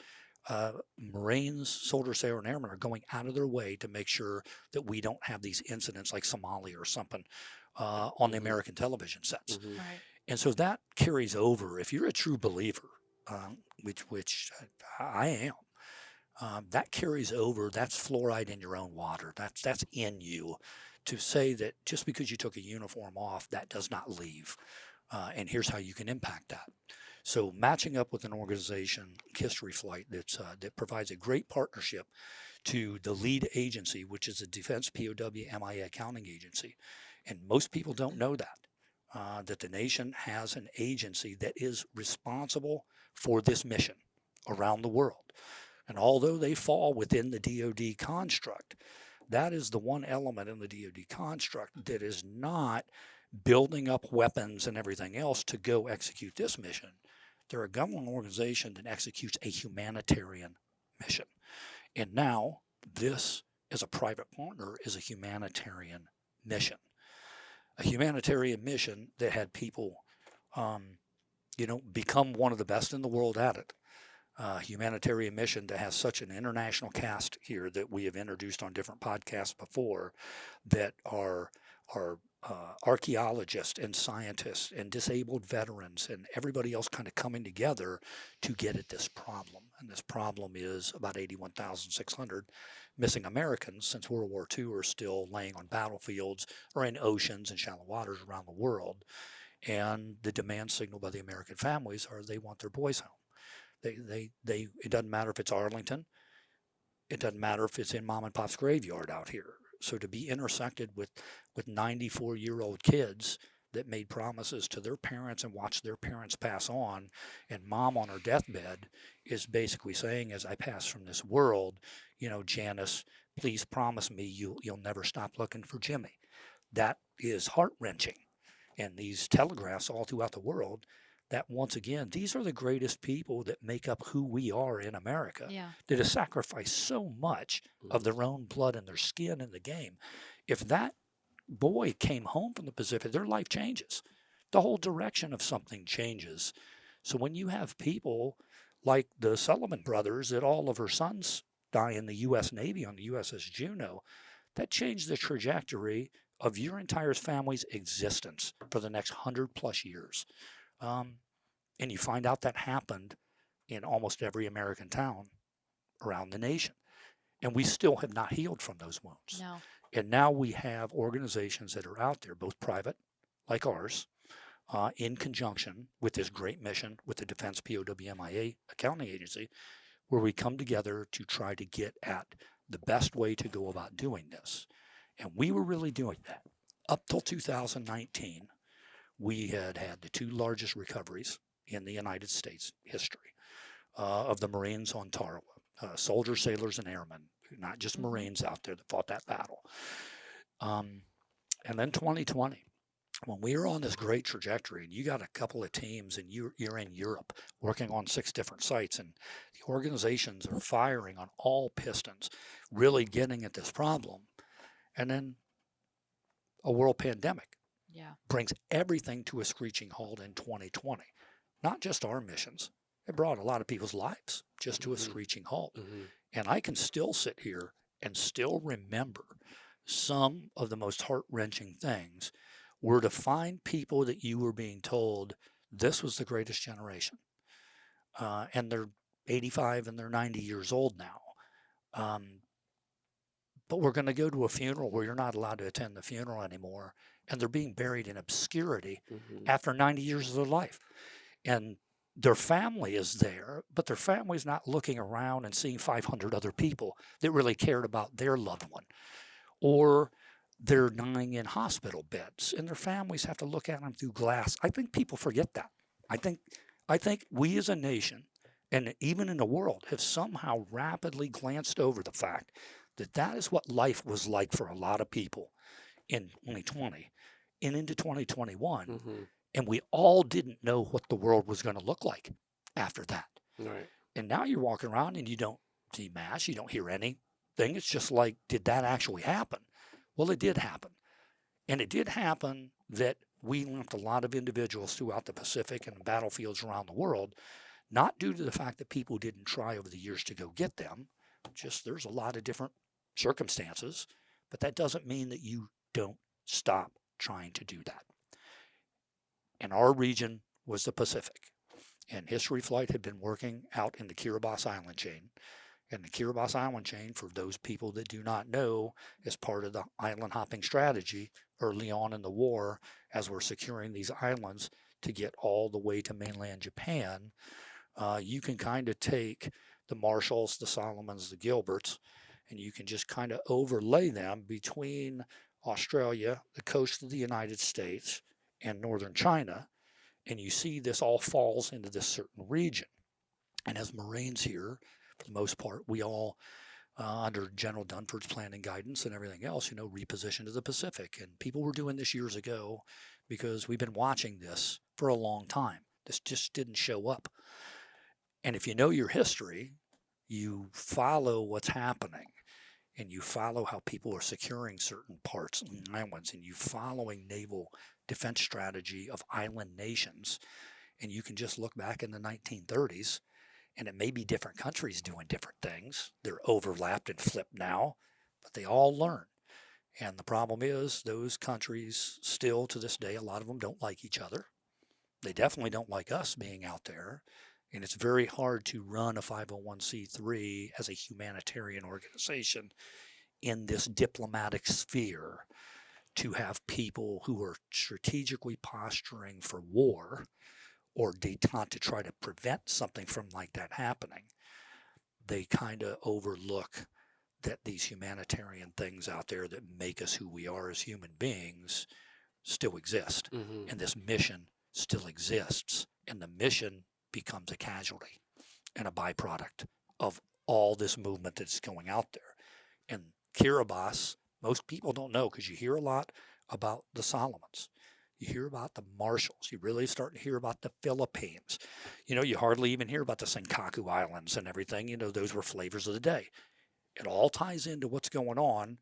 S3: Marines, soldiers, sailors, and airmen are going out of their way to make sure that we don't have these incidents like Somalia or something on the American television sets.
S2: Right.
S3: And so that carries over. If you're a true believer, which I am, that carries over. That's fluoride in your own water. That's in you. To say that just because you took a uniform off, that does not leave. And here's how you can impact that. So matching up with an organization, History Flight, that provides a great partnership to the lead agency, which is the Defense POW-MIA Accounting Agency. And most people don't know that the nation has an agency that is responsible for this mission around the world. And although they fall within the DoD construct, that is the one element in the DoD construct that is not building up weapons and everything else to go execute this mission. They're a government organization that executes a humanitarian mission. And now this, as a private partner, is a humanitarian mission. A humanitarian mission that had people, become one of the best in the world at it. Humanitarian mission that has such an international cast here that we have introduced on different podcasts before, that are archaeologists and scientists and disabled veterans and everybody else kind of coming together to get at this problem. And this problem is about 81,600 missing Americans since World War II are still laying on battlefields or in oceans and shallow waters around the world. And the demand signal by the American families are they want their boys home. It doesn't matter if it's Arlington. It doesn't matter if it's in mom and pop's graveyard out here. So to be intersected with 94-year-old kids that made promises to their parents and watched their parents pass on, and mom on her deathbed is basically saying, as I pass from this world, Janice, please promise me you'll never stop looking for Jimmy. That is heart-wrenching. And these telegraphs all throughout the world, that once again, these are the greatest people that make up who we are in America, that have sacrificed so much of their own blood and their skin in the game. If that boy came home from the Pacific, their life changes. The whole direction of something changes. So when you have people like the Sullivan brothers, that all of her sons die in the U.S. Navy on the USS Juneau, that changed the trajectory of your entire family's existence for the next 100+ years. And you find out that happened in almost every American town around the nation. And we still have not healed from those wounds.
S2: No.
S3: And now we have organizations that are out there, both private, like ours, in conjunction with this great mission with the Defense POW-MIA Accounting Agency, where we come together to try to get at the best way to go about doing this. And we were really doing that. Up till 2019, we had the two largest recoveries in the United States history of the Marines on Tarawa. Soldiers, sailors, and airmen, not just Marines out there that fought that battle. And then 2020, when we were on this great trajectory, and you got a couple of teams, and you're in Europe working on 6 different sites, and the organizations are firing on all pistons, really getting at this problem. And then a world pandemic brings everything to a screeching halt in 2020. Not just our missions. It brought a lot of people's lives just to a screeching halt. And I can still sit here and still remember some of the most heart-wrenching things were to find people that you were being told this was the greatest generation. And they're 85 and they're 90 years old now. But we're going to go to a funeral where you're not allowed to attend the funeral anymore, and they're being buried in obscurity after 90 years of their life. And their family is there, but their family's not looking around and seeing 500 other people that really cared about their loved one. Or they're dying in hospital beds, and their families have to look at them through glass. I think people forget that. I think we as a nation, and even in the world, have somehow rapidly glanced over the fact that that is what life was like for a lot of people in 2020 and into 2021. And we all didn't know what the world was going to look like after that.
S1: Right.
S3: And now you're walking around and you don't see mass, you don't hear anything. It's just like, did that actually happen? Well, it did happen. And it did happen that we left a lot of individuals throughout the Pacific and battlefields around the world, not due to the fact that people didn't try over the years to go get them. Just there's a lot of different circumstances, but that doesn't mean that you don't stop trying to do that. And our region was the Pacific. And History Flight had been working out in the Kiribati Island chain. And the Kiribati Island chain, for those people that do not know, is part of the island hopping strategy early on in the war as we're securing these islands to get all the way to mainland Japan. You can kind of take the Marshalls, the Solomons, the Gilberts, and you can just kind of overlay them between Australia, the coast of the United States, and northern China, and you see this all falls into this certain region. And as Marines here, for the most part, we all, under General Dunford's plan and guidance and everything else, repositioned to the Pacific. And people were doing this years ago because we've been watching this for a long time. This just didn't show up. And if you know your history, you follow what's happening, and you follow how people are securing certain parts and islands, and you following naval defense strategy of island nations. And you can just look back in the 1930s, and it may be different countries doing different things. They're overlapped and flipped now, but they all learn. And the problem is those countries still to this day, a lot of them don't like each other. They definitely don't like us being out there. And it's very hard to run a 501c3 as a humanitarian organization in this diplomatic sphere, to have people who are strategically posturing for war or detente to try to prevent something from like that happening. They kind of overlook that these humanitarian things out there that make us who we are as human beings still exist. And this mission still exists. And the mission becomes a casualty and a byproduct of all this movement that's going out there. And Kiribati, most people don't know, because you hear a lot about the Solomons. You hear about the Marshalls. You really start to hear about the Philippines. You hardly even hear about the Senkaku Islands and everything. Those were flavors of the day. It all ties into what's going on.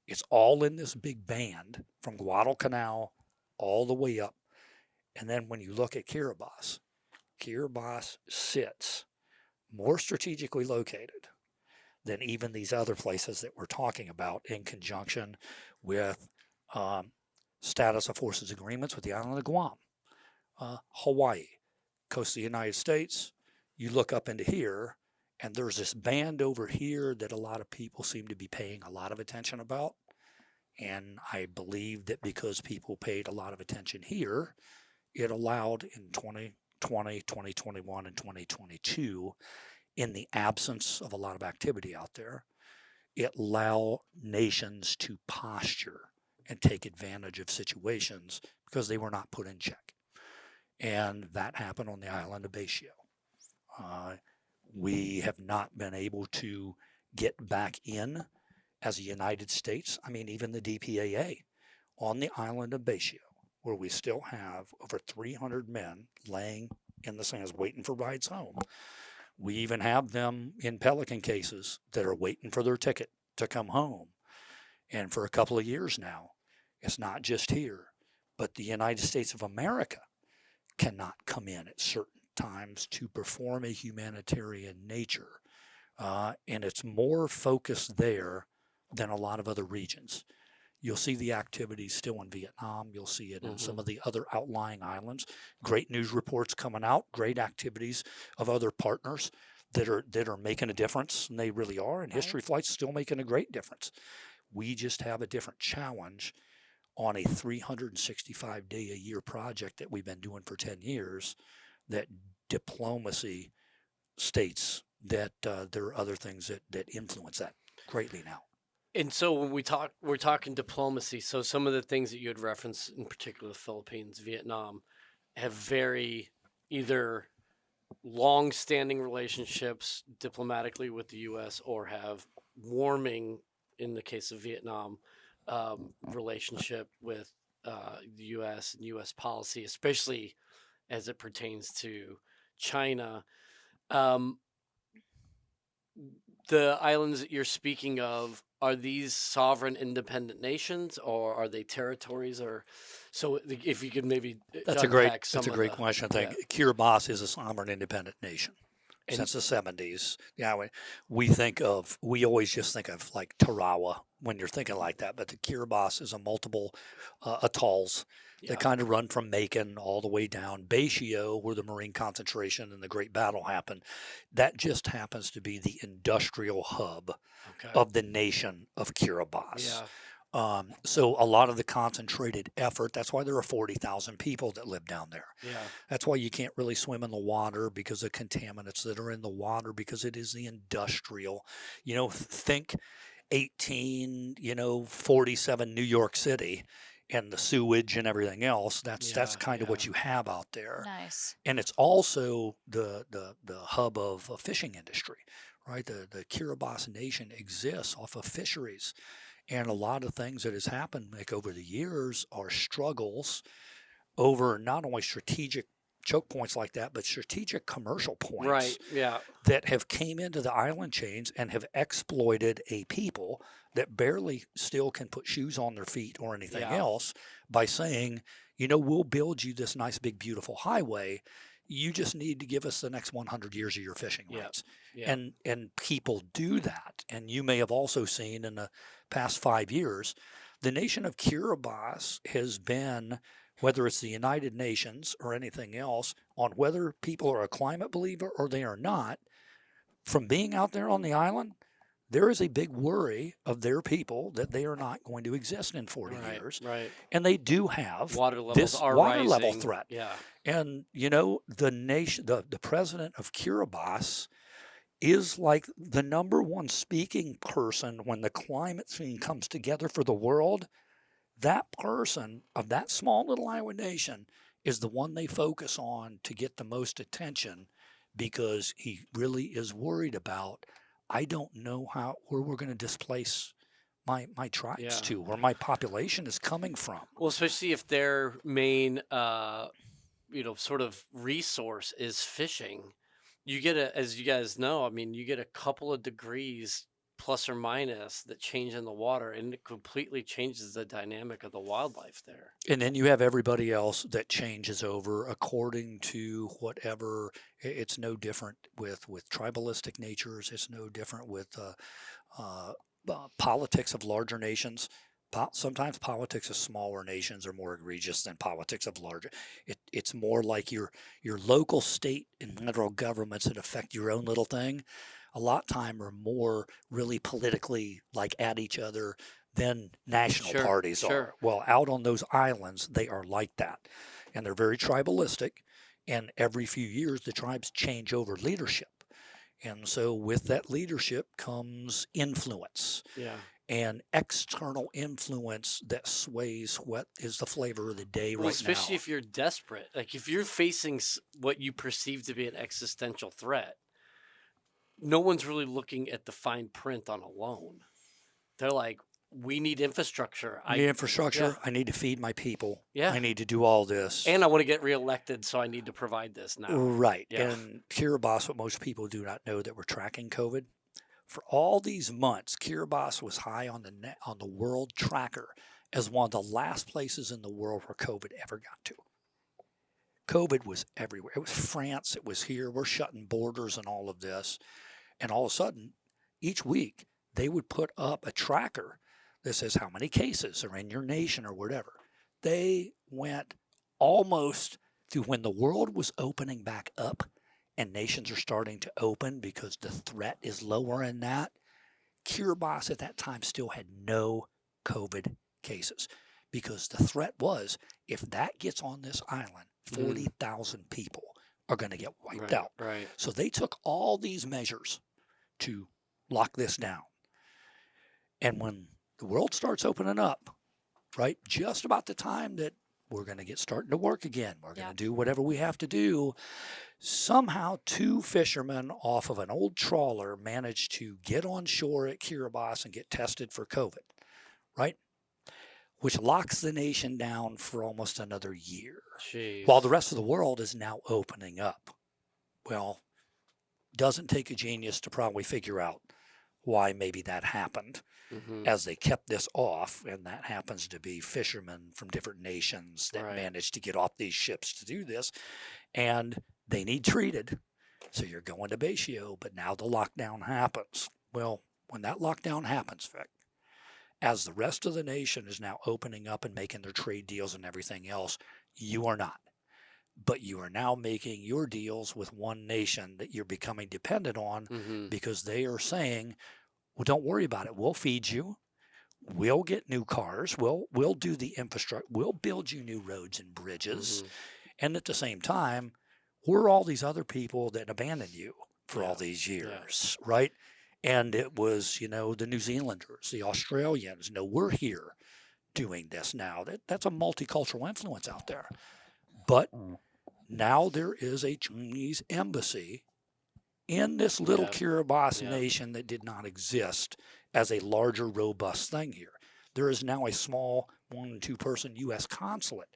S3: It's all in this big band from Guadalcanal all the way up. And then when you look at Kiribati sits more strategically located than even these other places that we're talking about, in conjunction with status of forces agreements with the island of Guam, Hawaii, coast of the United States. You look up into here, and there's this band over here that a lot of people seem to be paying a lot of attention about. And I believe that because people paid a lot of attention here, it allowed in 2020, 2021, and 2022, in the absence of a lot of activity out there, it allowed nations to posture and take advantage of situations because they were not put in check. And that happened on the island of Basio. We have not been able to get back in as a United States. I mean, even the DPAA on the island of Basio, where we still have over 300 men laying in the sands waiting for rides home. We even have them in Pelican cases that are waiting for their ticket to come home. And for a couple of years now, it's not just here, but the United States of America cannot come in at certain times to perform a humanitarian nature. And it's more focused there than a lot of other regions. You'll see the activities still in Vietnam. You'll see it in some
S1: Mhm.
S3: of the other outlying islands. Great news reports coming out, great activities of other partners that are making a difference, and they really are. And
S2: Right.
S3: History Flight's still making a great difference. We just have a different challenge on a 365-day-a-year project that we've been doing for 10 years, that diplomacy states that there are other things that influence that greatly now.
S1: And so when we're talking diplomacy. So some of the things that you had referenced, in particular, the Philippines, Vietnam, have very either long-standing relationships diplomatically with the U.S. or have warming, in the case of Vietnam, relationship with the U.S. and U.S. policy, especially as it pertains to China. Um, the islands that you're speaking of, are these sovereign independent nations, or are they territories? Or so if you could maybe
S3: That's
S1: unpack some
S3: that's a
S1: of
S3: great
S1: the,
S3: question. I think
S1: yeah.
S3: Kiribati is a sovereign independent nation
S1: And
S3: since the 70s. Yeah, we always just think of like Tarawa when you're thinking like that, but the Kiribati is a multiple atolls
S1: yeah,
S3: that kind of run from Macon all the way down. Bayshio, where the Marine concentration and the Great Battle happened, that just happens to be the industrial hub
S1: okay,
S3: of the nation of Kiribati.
S1: yeah,
S3: So a lot of the concentrated effort, that's why there are 40,000 people that live down there.
S1: yeah,
S3: That's why you can't really swim in the water because of contaminants that are in the water, because it is the industrial. Think 1847 New York City and the sewage and everything else. That's
S1: yeah,
S3: kind of
S1: yeah,
S3: what you have out there.
S2: Nice.
S3: And it's also the hub of a fishing industry, right? The Kiribati Nation exists off of fisheries. And a lot of things that has happened like over the years are struggles over not only strategic choke points like that, but strategic commercial points
S1: right, yeah,
S3: that have came into the island chains and have exploited a people that barely still can put shoes on their feet or anything
S1: yeah,
S3: else by saying, we'll build you this nice, big, beautiful highway. You just need to give us the next 100 years of your fishing
S1: yeah,
S3: rights.
S1: yeah,
S3: And people do that. And you may have also seen in the past 5 years, the nation of Kiribati has been, whether it's the United Nations or anything else, on whether people are a climate believer or they are not, from being out there on the island, there is a big worry of their people that they are not going to exist in 40
S1: right,
S3: years.
S1: right.
S3: And they do have
S1: Water levels
S3: this
S1: are
S3: water level
S1: rising.
S3: threat.
S1: Yeah,
S3: And, the nation, the president of Kiribati is like the number one speaking person when the climate scene comes together for the world. That person of that small little island nation is the one they focus on to get the most attention, because he really is worried about, I don't know where we're going to displace my tribes
S1: yeah.
S3: to, where my population is coming from.
S1: Well, especially if their main, sort of resource is fishing. You get as you guys know, I mean, you get a couple of degrees plus or minus that change in the water, and it completely changes the dynamic of the wildlife there.
S3: And then you have everybody else that changes over according to whatever. It's no different with tribalistic natures. It's no different with uh, politics of larger nations. Sometimes politics of smaller nations are more egregious than politics of larger. It's more like your local, state, and federal governments that affect your own little thing. A lot of time are more really politically like at each other than national
S1: Sure,
S3: parties
S1: sure.
S3: are. Well, out on those islands, they are like that, and they're very tribalistic. And every few years, the tribes change over leadership. And so with that leadership comes influence,
S1: Yeah.
S3: and external influence that sways what is the flavor of the day
S1: Well,
S3: right
S1: especially
S3: now.
S1: if you're desperate, like if you're facing what you perceive to be an existential threat, no one's really looking at the fine print on a loan. They're like, we need infrastructure.
S3: I need
S1: Yeah,
S3: infrastructure. I need to feed my people.
S1: yeah.
S3: I need to do all this.
S1: And I want to get reelected, so I need to provide this now.
S3: Right.
S1: Yeah.
S3: And Kiribati, what most people do not know, that we're tracking COVID. For all these months, Kiribati was high on the world tracker as one of the last places in the world where COVID ever got to. COVID was everywhere. It was France. It was here. We're shutting borders and all of this. And all of a sudden, each week, they would put up a tracker that says how many cases are in your nation or whatever. They went almost to when the world was opening back up and nations are starting to open because the threat is lower in that. Kiribati at that time still had no COVID cases because the threat was if that gets on this island, 40,000 people are going to get wiped out.
S1: Right.
S3: So they took all these measures to lock this down. And when the world starts opening up, right, just about the time that we're going to get starting to work again, we're going to do whatever we have to do, somehow 2 fishermen off of an old trawler managed to get on shore at Kiribati and get tested for COVID, right? Which locks the nation down for almost another year.
S1: Jeez.
S3: While the rest of the world is now opening up. Well, doesn't take a genius to probably figure out why maybe that happened as they kept this off. And that happens to be fishermen from different nations that managed to get off these ships to do this. And they need treated. So you're going to Batio, but now the lockdown happens. Well, when that lockdown happens, Vic, as the rest of the nation is now opening up and making their trade deals and everything else, you are not. But you are now making your deals with one nation that you're becoming dependent on because they are saying, well, don't worry about it. We'll feed you. We'll get new cars. We'll do the infrastructure. We'll build you new roads and bridges. And at the same time, we're all these other people that abandoned you for all these years, right? And it was, the New Zealanders, the Australians, we're here doing this now. That's a multicultural influence out there. But now there is a Chinese embassy in this little Kiribati nation that did not exist as a larger, robust thing here. There is now a small 1 and 2 person U.S. consulate.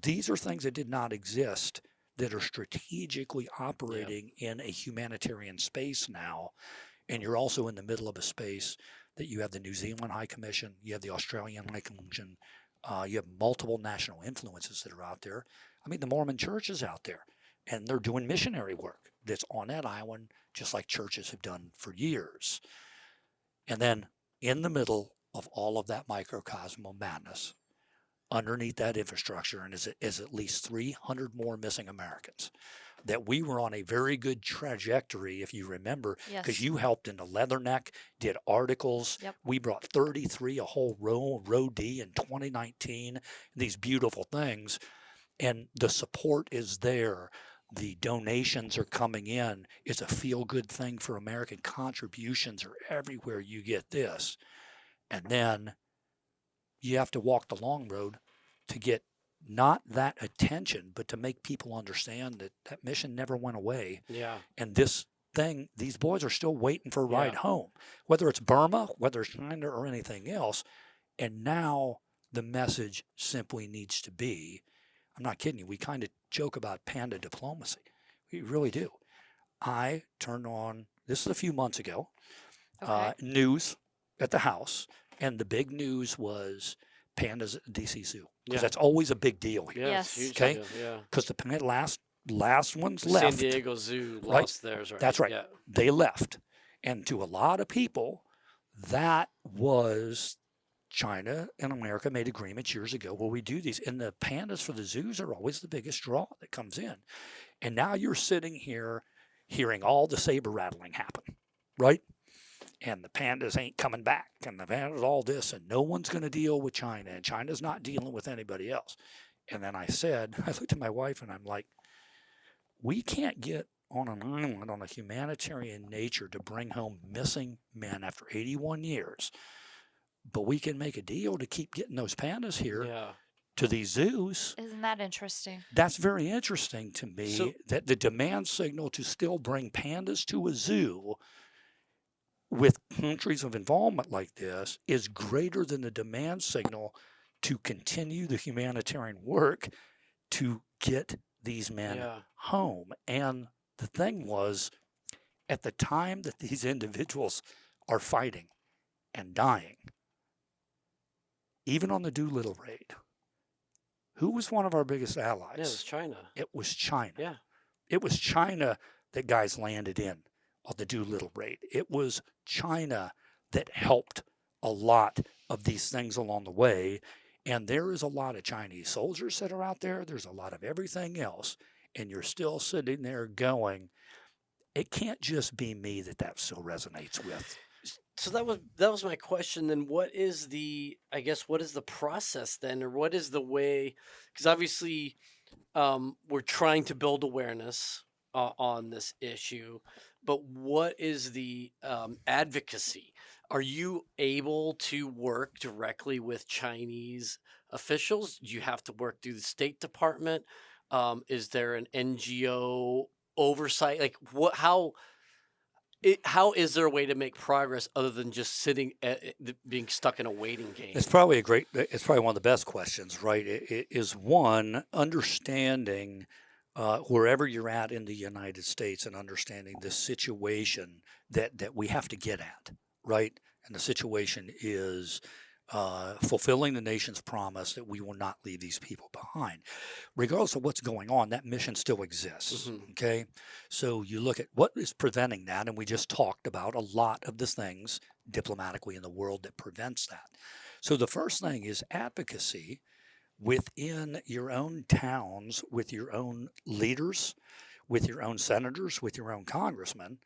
S3: These are things that did not exist that are strategically operating in a humanitarian space now. And you're also in the middle of a space that you have the New Zealand High Commission, you have the Australian High Commission, you have multiple national influences that are out there. I mean, the Mormon church is out there, and they're doing missionary work that's on that island, just like churches have done for years. And then in the middle of all of that microcosmal madness, underneath that infrastructure, and is at least 300 more missing Americans. That we were on a very good trajectory, if you remember, because you helped in the Leatherneck, did articles. We brought 33, a whole row D in 2019, these beautiful things. And the support is there. The donations are coming in. It's a feel-good thing for American. Contributions are everywhere you get this. And then you have to walk the long road to get not that attention, but to make people understand that that mission never went away. And this thing, these boys are still waiting for a ride home, whether it's Burma, whether it's China or anything else. And now the message simply needs to be, I'm not kidding you, we kind of joke about panda diplomacy. We really do. I turned on, this is a few months ago, news at the house, and the big news was pandas at DC Zoo. Because that's always a big deal here.
S2: Yes.
S1: Huge
S3: Okay?
S1: deal,
S3: Because the last ones left.
S1: San Diego Zoo
S3: right?
S1: lost theirs, right?
S3: That's right.
S1: Yeah.
S3: They left. And to a lot of people, that was China and America made agreements years ago where we do these. And the pandas for the zoos are always the biggest draw that comes in. And now you're sitting here hearing all the saber rattling happen, right? And the pandas ain't coming back, and the pandas all this, and no one's going to deal with China, and China's not dealing with anybody else. And then I looked at my wife, and I'm like, we can't get on an island on a humanitarian nature to bring home missing men after 81 years, but we can make a deal to keep getting those pandas here to these zoos.
S2: Isn't that interesting?
S3: That's very interesting to me, that the demand signal to still bring pandas to a zoo with countries of involvement like this is greater than the demand signal to continue the humanitarian work to get these men home. And the thing was, at the time that these individuals are fighting and dying, even on the Doolittle raid, who was one of our biggest allies?
S1: Yeah, it was China.
S3: It was China.
S1: Yeah.
S3: It was China that guys landed in on the Doolittle raid. It was China that helped a lot of these things along the way. And there is a lot of Chinese soldiers that are out there. There's a lot of everything else. And you're still sitting there going, it can't just be me that still resonates with.
S1: So that was my question. Then what is what is the process then, or what is the way? Because obviously, we're trying to build awareness on this issue, but what is the advocacy? Are you able to work directly with Chinese officials? Do you have to work through the State Department? Is there an NGO oversight? Like what? How is there a way to make progress other than just being stuck in a waiting game?
S3: It's probably one of the best questions, right? It is one, understanding wherever you're at in the United States and understanding the situation that we have to get at, right? And the situation is fulfilling the nation's promise that we will not leave these people behind. Regardless of what's going on, that mission still exists, okay? So you look at what is preventing that, and we just talked about a lot of the things diplomatically in the world that prevents that. So the first thing is advocacy within your own towns, with your own leaders, with your own senators, with your own congressmen,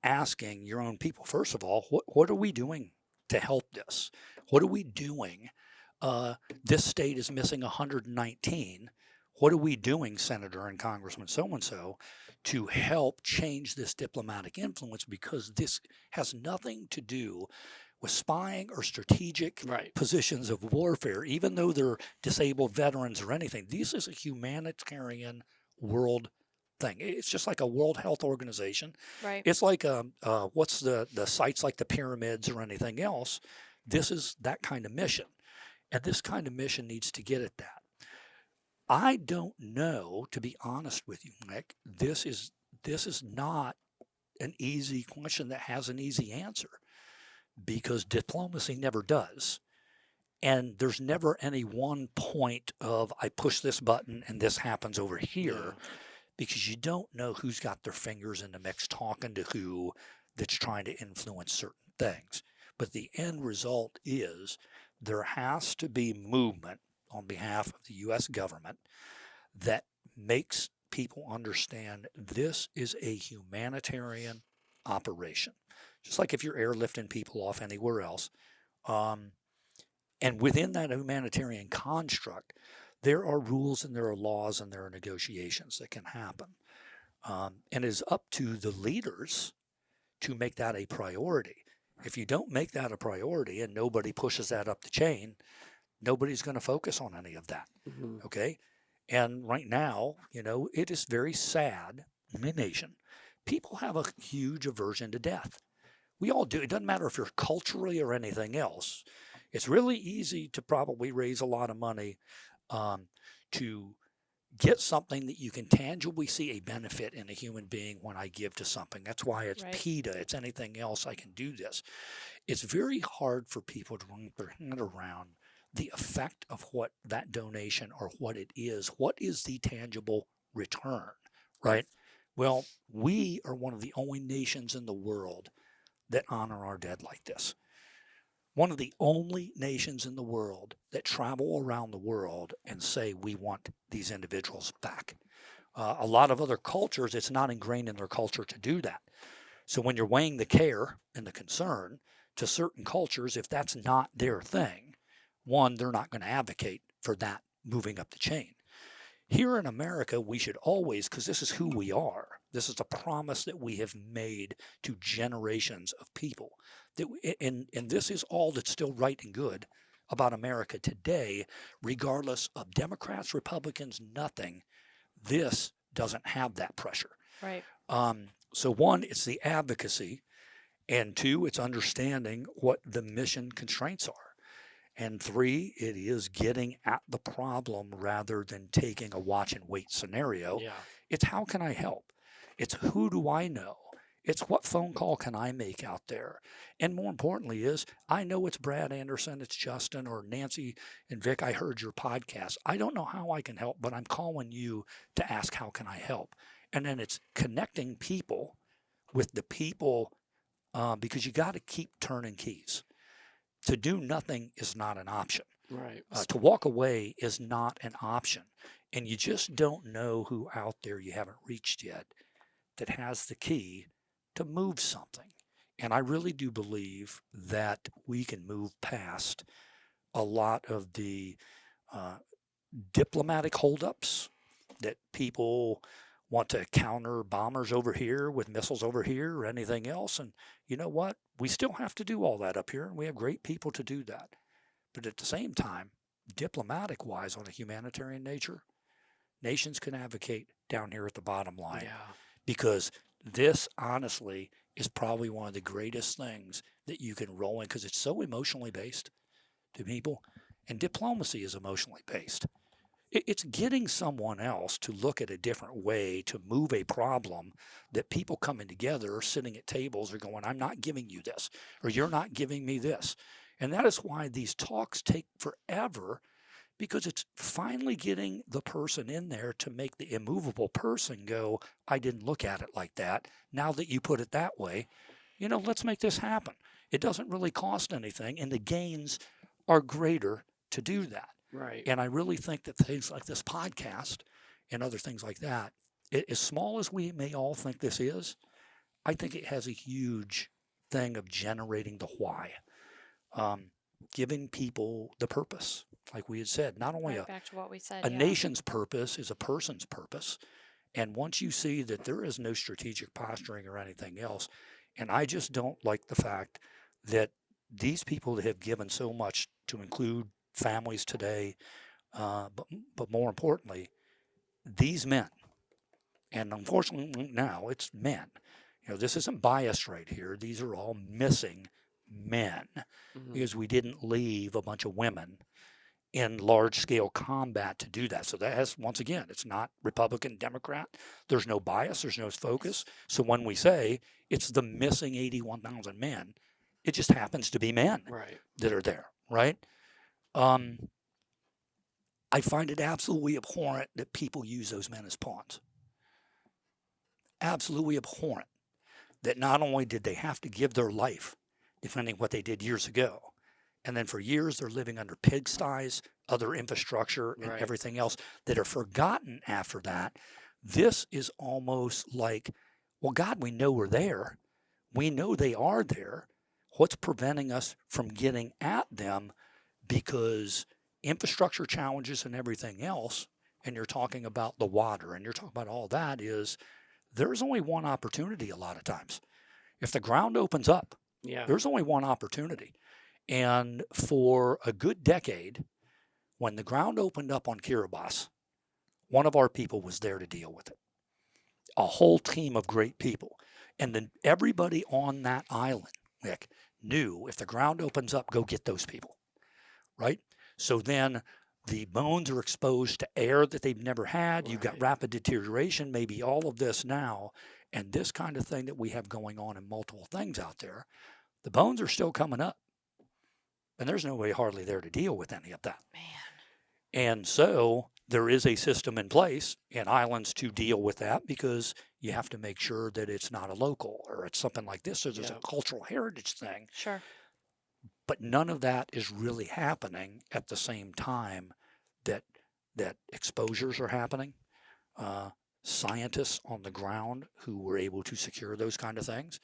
S3: asking your own people, first of all, what are we doing to help this? What are we doing? This state is missing 119. What are we doing, Senator and Congressman so-and-so, to help change this diplomatic influence? Because this has nothing to do with spying or strategic positions of warfare, even though they're disabled veterans or anything. This is a humanitarian world thing. It's just like a World Health Organization.
S2: Right.
S3: It's like what's the sites like the pyramids or anything else. This is that kind of mission, and this kind of mission needs to get at that. I don't know, to be honest with you, Nick. This is not an easy question that has an easy answer, because diplomacy never does. And there's never any one point of I push this button and this happens over here, because you don't know who's got their fingers in the mix talking to who that's trying to influence certain things. But the end result is there has to be movement on behalf of the U.S. government that makes people understand this is a humanitarian operation. Just like if you're airlifting people off anywhere else. And within that humanitarian construct, there are rules and there are laws and there are negotiations that can happen. And it is up to the leaders to make that a priority. If you don't make that a priority and nobody pushes that up the chain, nobody's going to focus on any of that. Okay? And right now, it is very sad in the nation. People have a huge aversion to death. We all do. It doesn't matter if you're culturally or anything else. It's really easy to probably raise a lot of money to get something that you can tangibly see a benefit in a human being when I give to something. That's why it's PETA. It's anything else. I can do this. It's very hard for people to wrap their head around the effect of what that donation or what it is. What is the tangible return, right? Well, we are one of the only nations in the world that honor our dead like this. One of the only nations in the world that travel around the world and say, we want these individuals back. A lot of other cultures, it's not ingrained in their culture to do that. So when you're weighing the care and the concern to certain cultures, if that's not their thing, one, they're not going to advocate for that moving up the chain. Here in America, we should always, because this is who we are, this is a promise that we have made to generations of people. And this is all that's still right and good about America today, regardless of Democrats, Republicans, nothing. This doesn't have that pressure.
S2: Right.
S3: So one, it's the advocacy, and two, it's understanding what the mission constraints are. And three, it is getting at the problem rather than taking a watch and wait scenario. It's how can I help? It's who do I know? It's what phone call can I make out there? And more importantly is, I know it's Brad Anderson, it's Justin, or Nancy and Vic, I heard your podcast. I don't know how I can help, but I'm calling you to ask how can I help? And then it's connecting people with the people because you got to keep turning keys. To do nothing is not an option.
S1: Right.
S3: To walk away is not an option. And you just don't know who out there you haven't reached yet that has the key to move something. And I really do believe that we can move past a lot of the diplomatic holdups that people want to counter bombers over here with missiles over here or anything else. And you know what? We still have to do all that up here, and we have great people to do that. But at the same time, diplomatic wise, on a humanitarian nature, nations can advocate down here at the bottom line.
S1: Yeah.
S3: Because this, honestly, is probably one of the greatest things that you can roll in because it's so emotionally based to people. And diplomacy is emotionally based. It's getting someone else to look at a different way to move a problem that people coming together, sitting at tables, are going, I'm not giving you this, or you're not giving me this. And that is why these talks take forever, because it's finally getting the person in there to make the immovable person go, I didn't look at it like that. Now that you put it that way, let's make this happen. It doesn't really cost anything, and the gains are greater to do that.
S1: Right.
S3: And I really think that things like this podcast and other things like that, as small as we may all think this is, I think it has a huge thing of generating the why, giving people the purpose. Like we had said, not only
S2: Back to what we said.
S3: a nation's purpose is a person's purpose. And once you see that there is no strategic posturing or anything else, and I just don't like the fact that these people that have given so much to include families today, but more importantly, these men, and unfortunately now it's men. This isn't biased right here. These are all missing men because we didn't leave a bunch of women in large-scale combat to do that. So that has, once again, it's not Republican, Democrat. There's no bias. There's no focus. So when we say it's the missing 81,000 men, it just happens to be men that are there, right? I find it absolutely abhorrent that people use those men as pawns. Absolutely abhorrent that not only did they have to give their life defending what they did years ago, and then for years they're living under pigsties, other infrastructure, and everything else that are forgotten after that. This is almost like, well, God, we know we're there. We know they are there. What's preventing us from getting at them? Because infrastructure challenges and everything else, and you're talking about the water, and you're talking about all that, is there's only one opportunity a lot of times. If the ground opens up, there's only one opportunity. And for a good decade, when the ground opened up on Kiribati, one of our people was there to deal with it. A whole team of great people. And then everybody on that island, Nick, knew if the ground opens up, go get those people, right? So then the bones are exposed to air that they've never had. You've got rapid deterioration, maybe all of this now. And this kind of thing that we have going on in multiple things out there, the bones are still coming up. And there's nobody hardly there to deal with any of that.
S2: Man.
S3: And so there is a system in place in islands to deal with that, because you have to make sure that it's not a local or it's something like this. So there's a cultural heritage thing.
S2: Sure.
S3: But none of that is really happening at the same time that exposures are happening. Scientists on the ground who were able to secure those kind of things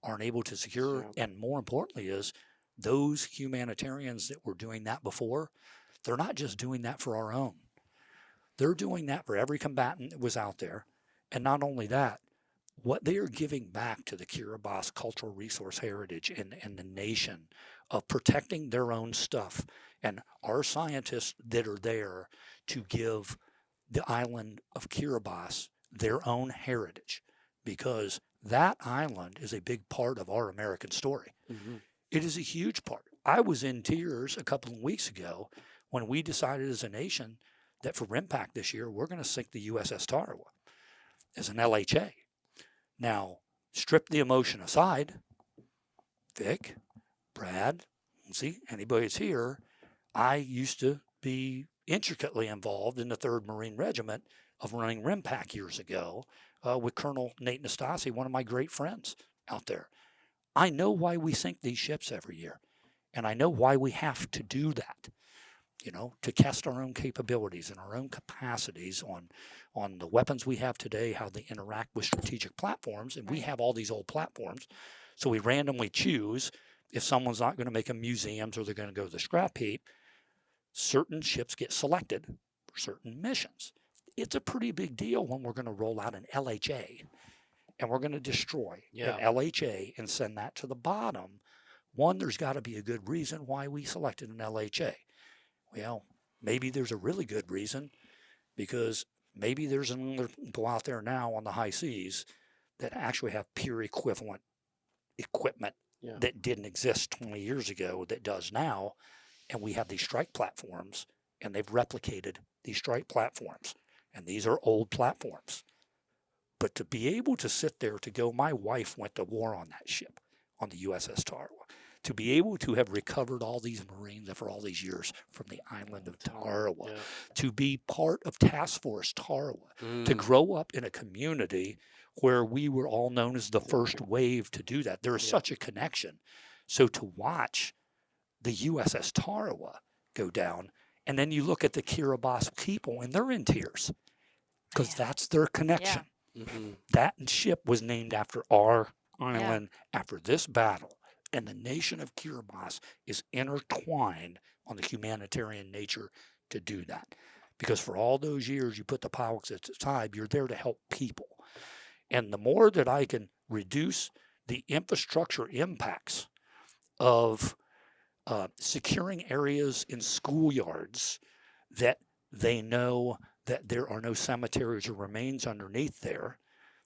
S3: aren't able to secure. And more importantly is those humanitarians that were doing that before, they're not just doing that for our own. They're doing that for every combatant that was out there. And not only that, what they are giving back to the Kiribati cultural resource heritage and the nation of protecting their own stuff. And our scientists that are there to give the island of Kiribati their own heritage, because that island is a big part of our American story. It is a huge part. I was in tears a couple of weeks ago when we decided as a nation that for RIMPAC this year, we're going to sink the USS Tarawa as an LHA. Now, strip the emotion aside, Vic, Brad, see, anybody that's here, I used to be intricately involved in the 3rd Marine Regiment of running RIMPAC years ago with Colonel Nate Nastasi, one of my great friends out there. I know why we sink these ships every year. And I know why we have to do that, to test our own capabilities and our own capacities on the weapons we have today, how they interact with strategic platforms. And we have all these old platforms. So we randomly choose if someone's not going to make them museums or they're going to go to the scrap heap. Certain ships get selected for certain missions. It's a pretty big deal when we're going to roll out an LHA and we're going to destroy an LHA and send that to the bottom. One, there's got to be a good reason why we selected an LHA. Well, maybe there's a really good reason, because maybe there's another people out there now on the high seas that actually have peer equivalent equipment that didn't exist 20 years ago that does now. And we have these strike platforms, and they've replicated these strike platforms. And these are old platforms. But to be able to sit there to go, my wife went to war on that ship, on the USS Tarawa. To be able to have recovered all these Marines for all these years from the island of Tarawa, to be part of Task Force Tarawa, to grow up in a community where we were all known as the first wave to do that. There is such a connection. So to watch the USS Tarawa go down, and then you look at the Kiribati people and they're in tears because that's their connection. That ship was named after our island after this battle. And the nation of Kiribati is intertwined on the humanitarian nature to do that. Because for all those years you put the pilots at the side, you're there to help people. And the more that I can reduce the infrastructure impacts of securing areas in schoolyards that they know that there are no cemeteries or remains underneath there,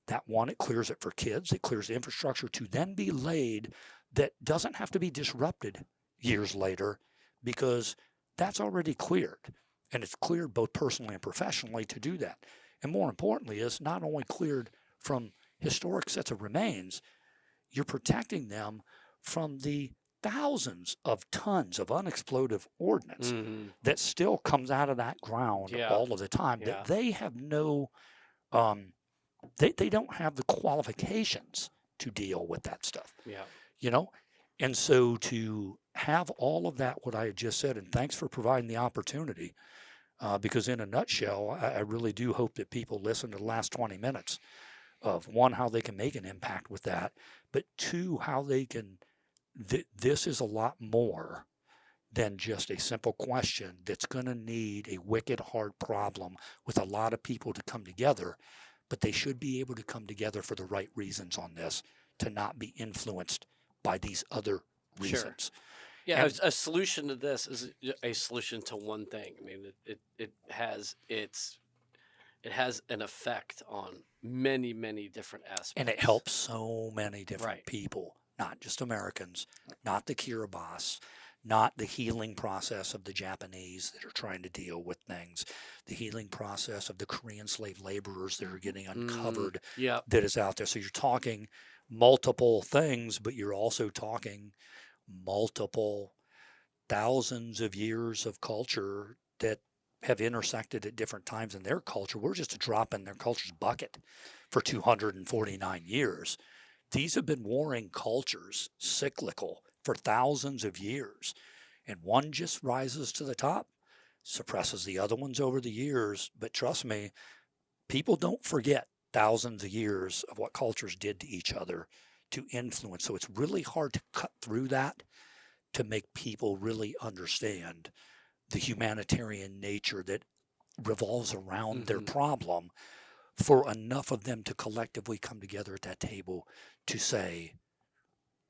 S3: that one, it clears it for kids, it clears the infrastructure to then be laid that doesn't have to be disrupted years later, because that's already cleared. And it's cleared both personally and professionally to do that. And more importantly, it's not only cleared from historic sets of remains, you're protecting them from the thousands of tons of unexploded ordnance that still comes out of that ground all of the time, that they have no, they don't have the qualifications to deal with that stuff. And so to have all of that, what I had just said, and thanks for providing the opportunity, because in a nutshell, I really do hope that people listen to the last 20 minutes of, one, how they can make an impact with that, but two, how they can, this is a lot more than just a simple question that's going to need a wicked hard problem with a lot of people to come together, but they should be able to come together for the right reasons on this, to not be influenced by these other reasons.
S1: Yeah, a solution to this is a solution to one thing. I mean, it has an effect on many, many different aspects.
S3: And it helps so many different people, not just Americans, not the Kiribati, not the healing process of the Japanese that are trying to deal with things, the healing process of the Korean slave laborers that are getting uncovered that is out there. So you're talking multiple things, but you're also talking multiple thousands of years of culture that have intersected at different times in their culture. We're just a drop in their culture's bucket for 249 years. These have been warring cultures, cyclical, for thousands of years. And one just rises to the top, suppresses the other ones over the years. But trust me, people don't forget thousands of years of what cultures did to each other to influence. So it's really hard to cut through that to make people really understand the humanitarian nature that revolves around their problem, for enough of them to collectively come together at that table to say,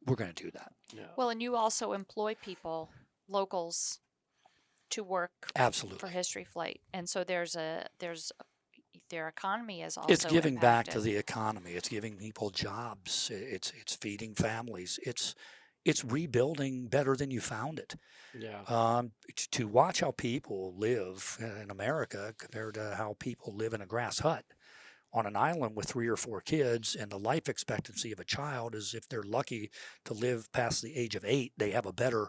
S3: we're going to do that.
S2: Well, and you also employ people, locals, to work for History Flight. And so their economy is also
S3: It's giving
S2: impacted.
S3: back to the economy. It's giving people jobs. It's feeding families. It's rebuilding better than you found it. To watch how people live in America compared to how people live in a grass hut on an island with 3 or 4 kids, and the life expectancy of a child is, if they're lucky to live past the age of 8, they have a better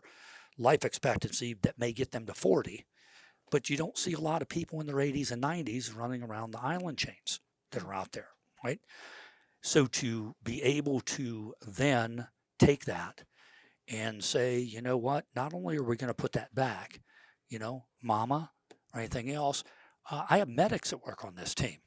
S3: life expectancy that may get them to 40. But you don't see a lot of people in their 80s and 90s running around the island chains that are out there, right? So to be able to then take that and say, you know what, not only are we going to put that back, mama or anything else, I have medics that work on this team.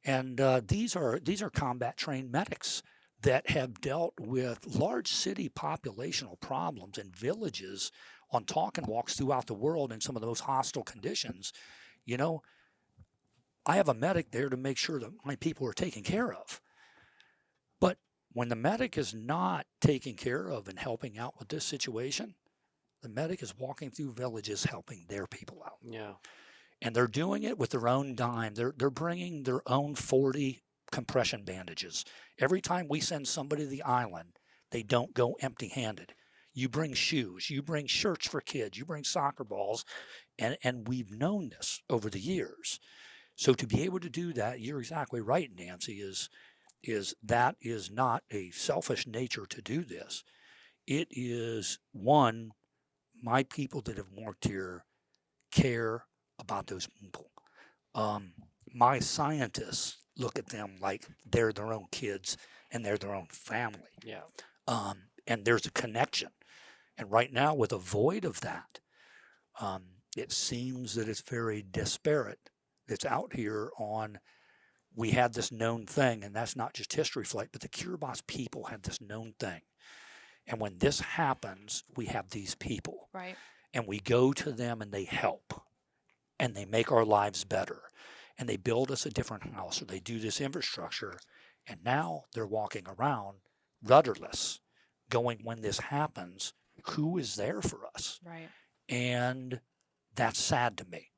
S3: And these are combat trained medics that have dealt with large city populational problems in villages on talking walks throughout the world in some of the most hostile conditions. I have a medic there to make sure that my people are taken care of. But when the medic is not taking care of and helping out with this situation, the medic is walking through villages helping their people out.
S1: Yeah.
S3: And they're doing it with their own dime. They're bringing their own 40 compression bandages. Every time we send somebody to the island, they don't go empty-handed. You bring shoes, you bring shirts for kids, you bring soccer balls, and we've known this over the years. So to be able to do that, you're exactly right, Nancy, is that is not a selfish nature to do this. It is, one, my people that have worked here care about those people. My scientists look at them like they're their own kids and they're their own family.
S1: Yeah.
S3: And there's a connection. And right now, with a void of that, it seems that it's very disparate. It's out here on, we had this known thing, and that's not just History Flight, but the Kiribati people had this known thing. And when this happens, we have these people.
S2: Right.
S3: And we go to them and they help. And they make our lives better. And they build us a different house, or they do this infrastructure. And now they're walking around rudderless, going, when this happens, who is there for us?
S2: Right.
S3: And that's sad to me.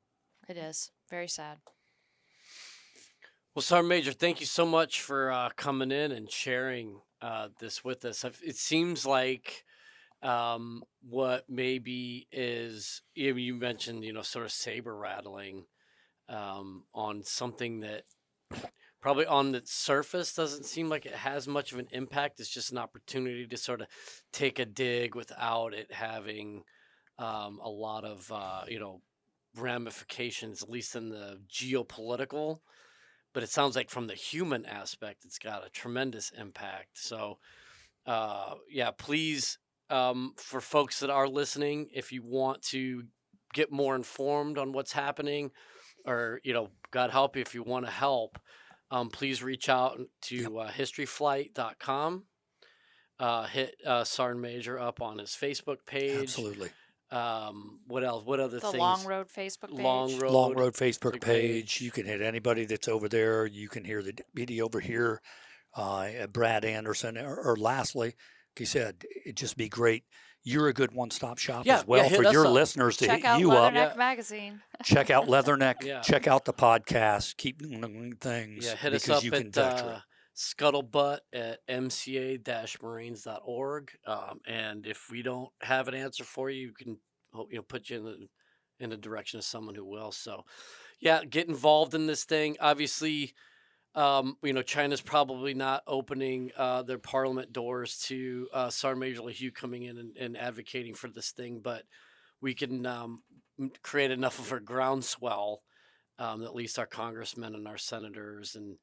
S2: It is. Very sad.
S1: Well, Sergeant Major, thank you so much for coming in and sharing this with us. It seems like what maybe is, you mentioned, sort of saber rattling on something that probably on the surface doesn't seem like it has much of an impact. It's just an opportunity to sort of take a dig without it having a lot of, ramifications, at least in the geopolitical. But it sounds like from the human aspect, it's got a tremendous impact. So, please, for folks that are listening, if you want to get more informed on what's happening, or, God help you, if you want to help, please reach out to historyflight.com. Hit Sergeant Major up on his Facebook page.
S3: Absolutely.
S1: What else? What other
S2: The
S1: things?
S2: Long Road Facebook page.
S3: Long Road Facebook page. You can hit anybody that's over there. You can hear the media over here, Brad Anderson. Or lastly, like you said, it'd just be great. You're a good one-stop shop as well
S1: hit
S3: for
S1: us
S3: your
S1: up.
S3: listeners to
S2: Check
S3: hit
S2: out
S3: you up.
S2: Leatherneck Magazine.
S3: Check out Leatherneck.
S1: Yeah.
S3: Check out the podcast. Keep doing things.
S1: Yeah, hit us
S3: because
S1: up
S3: you can
S1: at
S3: veteran.
S1: Scuttlebutt at mca-marines.org. And if we don't have an answer for you, you can put you in the direction of someone who will. So, get involved in this thing. Obviously, China's probably not opening their parliament doors to Sergeant Major LeHew coming in and advocating for this thing, but we can create enough of a groundswell that at least our congressmen and our senators and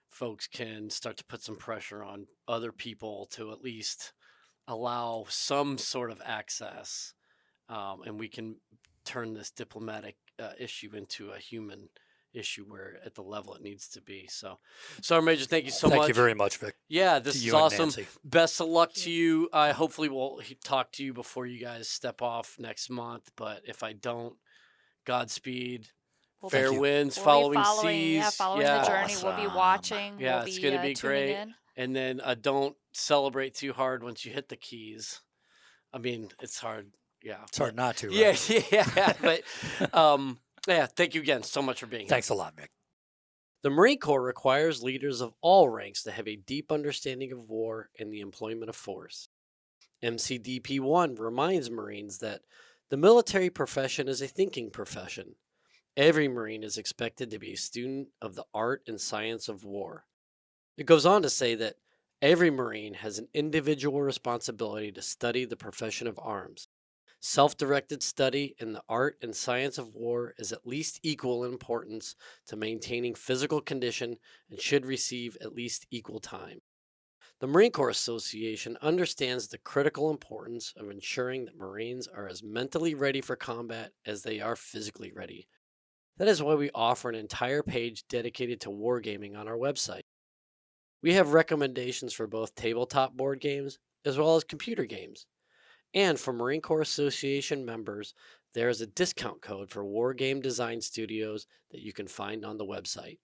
S1: folks can start to put some pressure on other people to at least allow some sort of access, and we can turn this diplomatic issue into a human issue where at the level it needs to be. So, Sergeant Major, thank you so much.
S3: Thank you very much, Vic.
S1: Yeah, this
S3: To
S1: is
S3: you and
S1: awesome.
S3: Nancy.
S1: Best of luck to you. I hopefully will talk to you before you guys step off next month. But if I don't, Godspeed. Fair
S3: Thank you.
S1: winds,
S2: We'll
S1: following
S2: be following,
S1: seas.
S2: following the journey. We'll be
S3: Awesome.
S2: watching.
S1: Yeah,
S2: we'll
S1: it's
S2: be,
S1: going to be
S2: tuning
S1: great.
S2: in.
S1: And then don't celebrate too hard once you hit the keys. I mean, it's hard. Yeah.
S3: It's hard not to. Right?
S1: Yeah. But thank you again so much for being here.
S3: Thanks a lot, Vic.
S1: The Marine Corps requires leaders of all ranks to have a deep understanding of war and the employment of force. MCDP 1 reminds Marines that the military profession is a thinking profession. Every Marine is expected to be a student of the art and science of war. It goes on to say that every Marine has an individual responsibility to study the profession of arms. Self-directed study in the art and science of war is at least equal in importance to maintaining physical condition and should receive at least equal time. The Marine Corps Association understands the critical importance of ensuring that Marines are as mentally ready for combat as they are physically ready. That is why we offer an entire page dedicated to wargaming on our website. We have recommendations for both tabletop board games as well as computer games. And for Marine Corps Association members, there is a discount code for Wargame Design Studios that you can find on the website.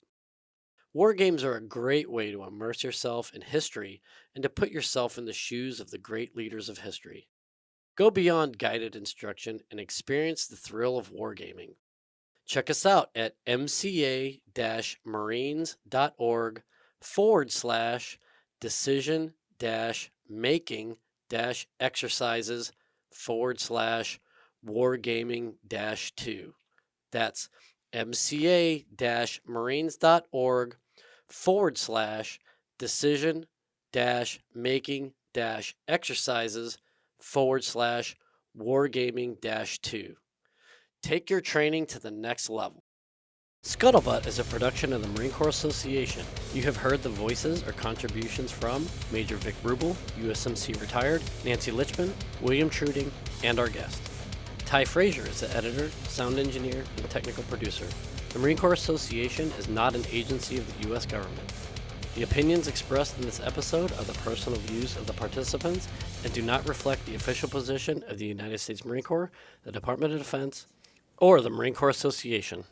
S1: Wargames are a great way to immerse yourself in history and to put yourself in the shoes of the great leaders of history. Go beyond guided instruction and experience the thrill of wargaming. Check us out at mca-marines.org/decision-making-exercises/wargaming-2. That's mca-marines.org/decision-making-exercises/wargaming-2. Take your training to the next level. Scuttlebutt is a production of the Marine Corps Association. You have heard the voices or contributions from Major Vic Rubel, USMC retired, Nancy Litchman, William Truding, and our guest. Ty Frazier is the editor, sound engineer, and technical producer. The Marine Corps Association is not an agency of the U.S. government. The opinions expressed in this episode are the personal views of the participants and do not reflect the official position of the United States Marine Corps, the Department of Defense, or the Marine Corps Association.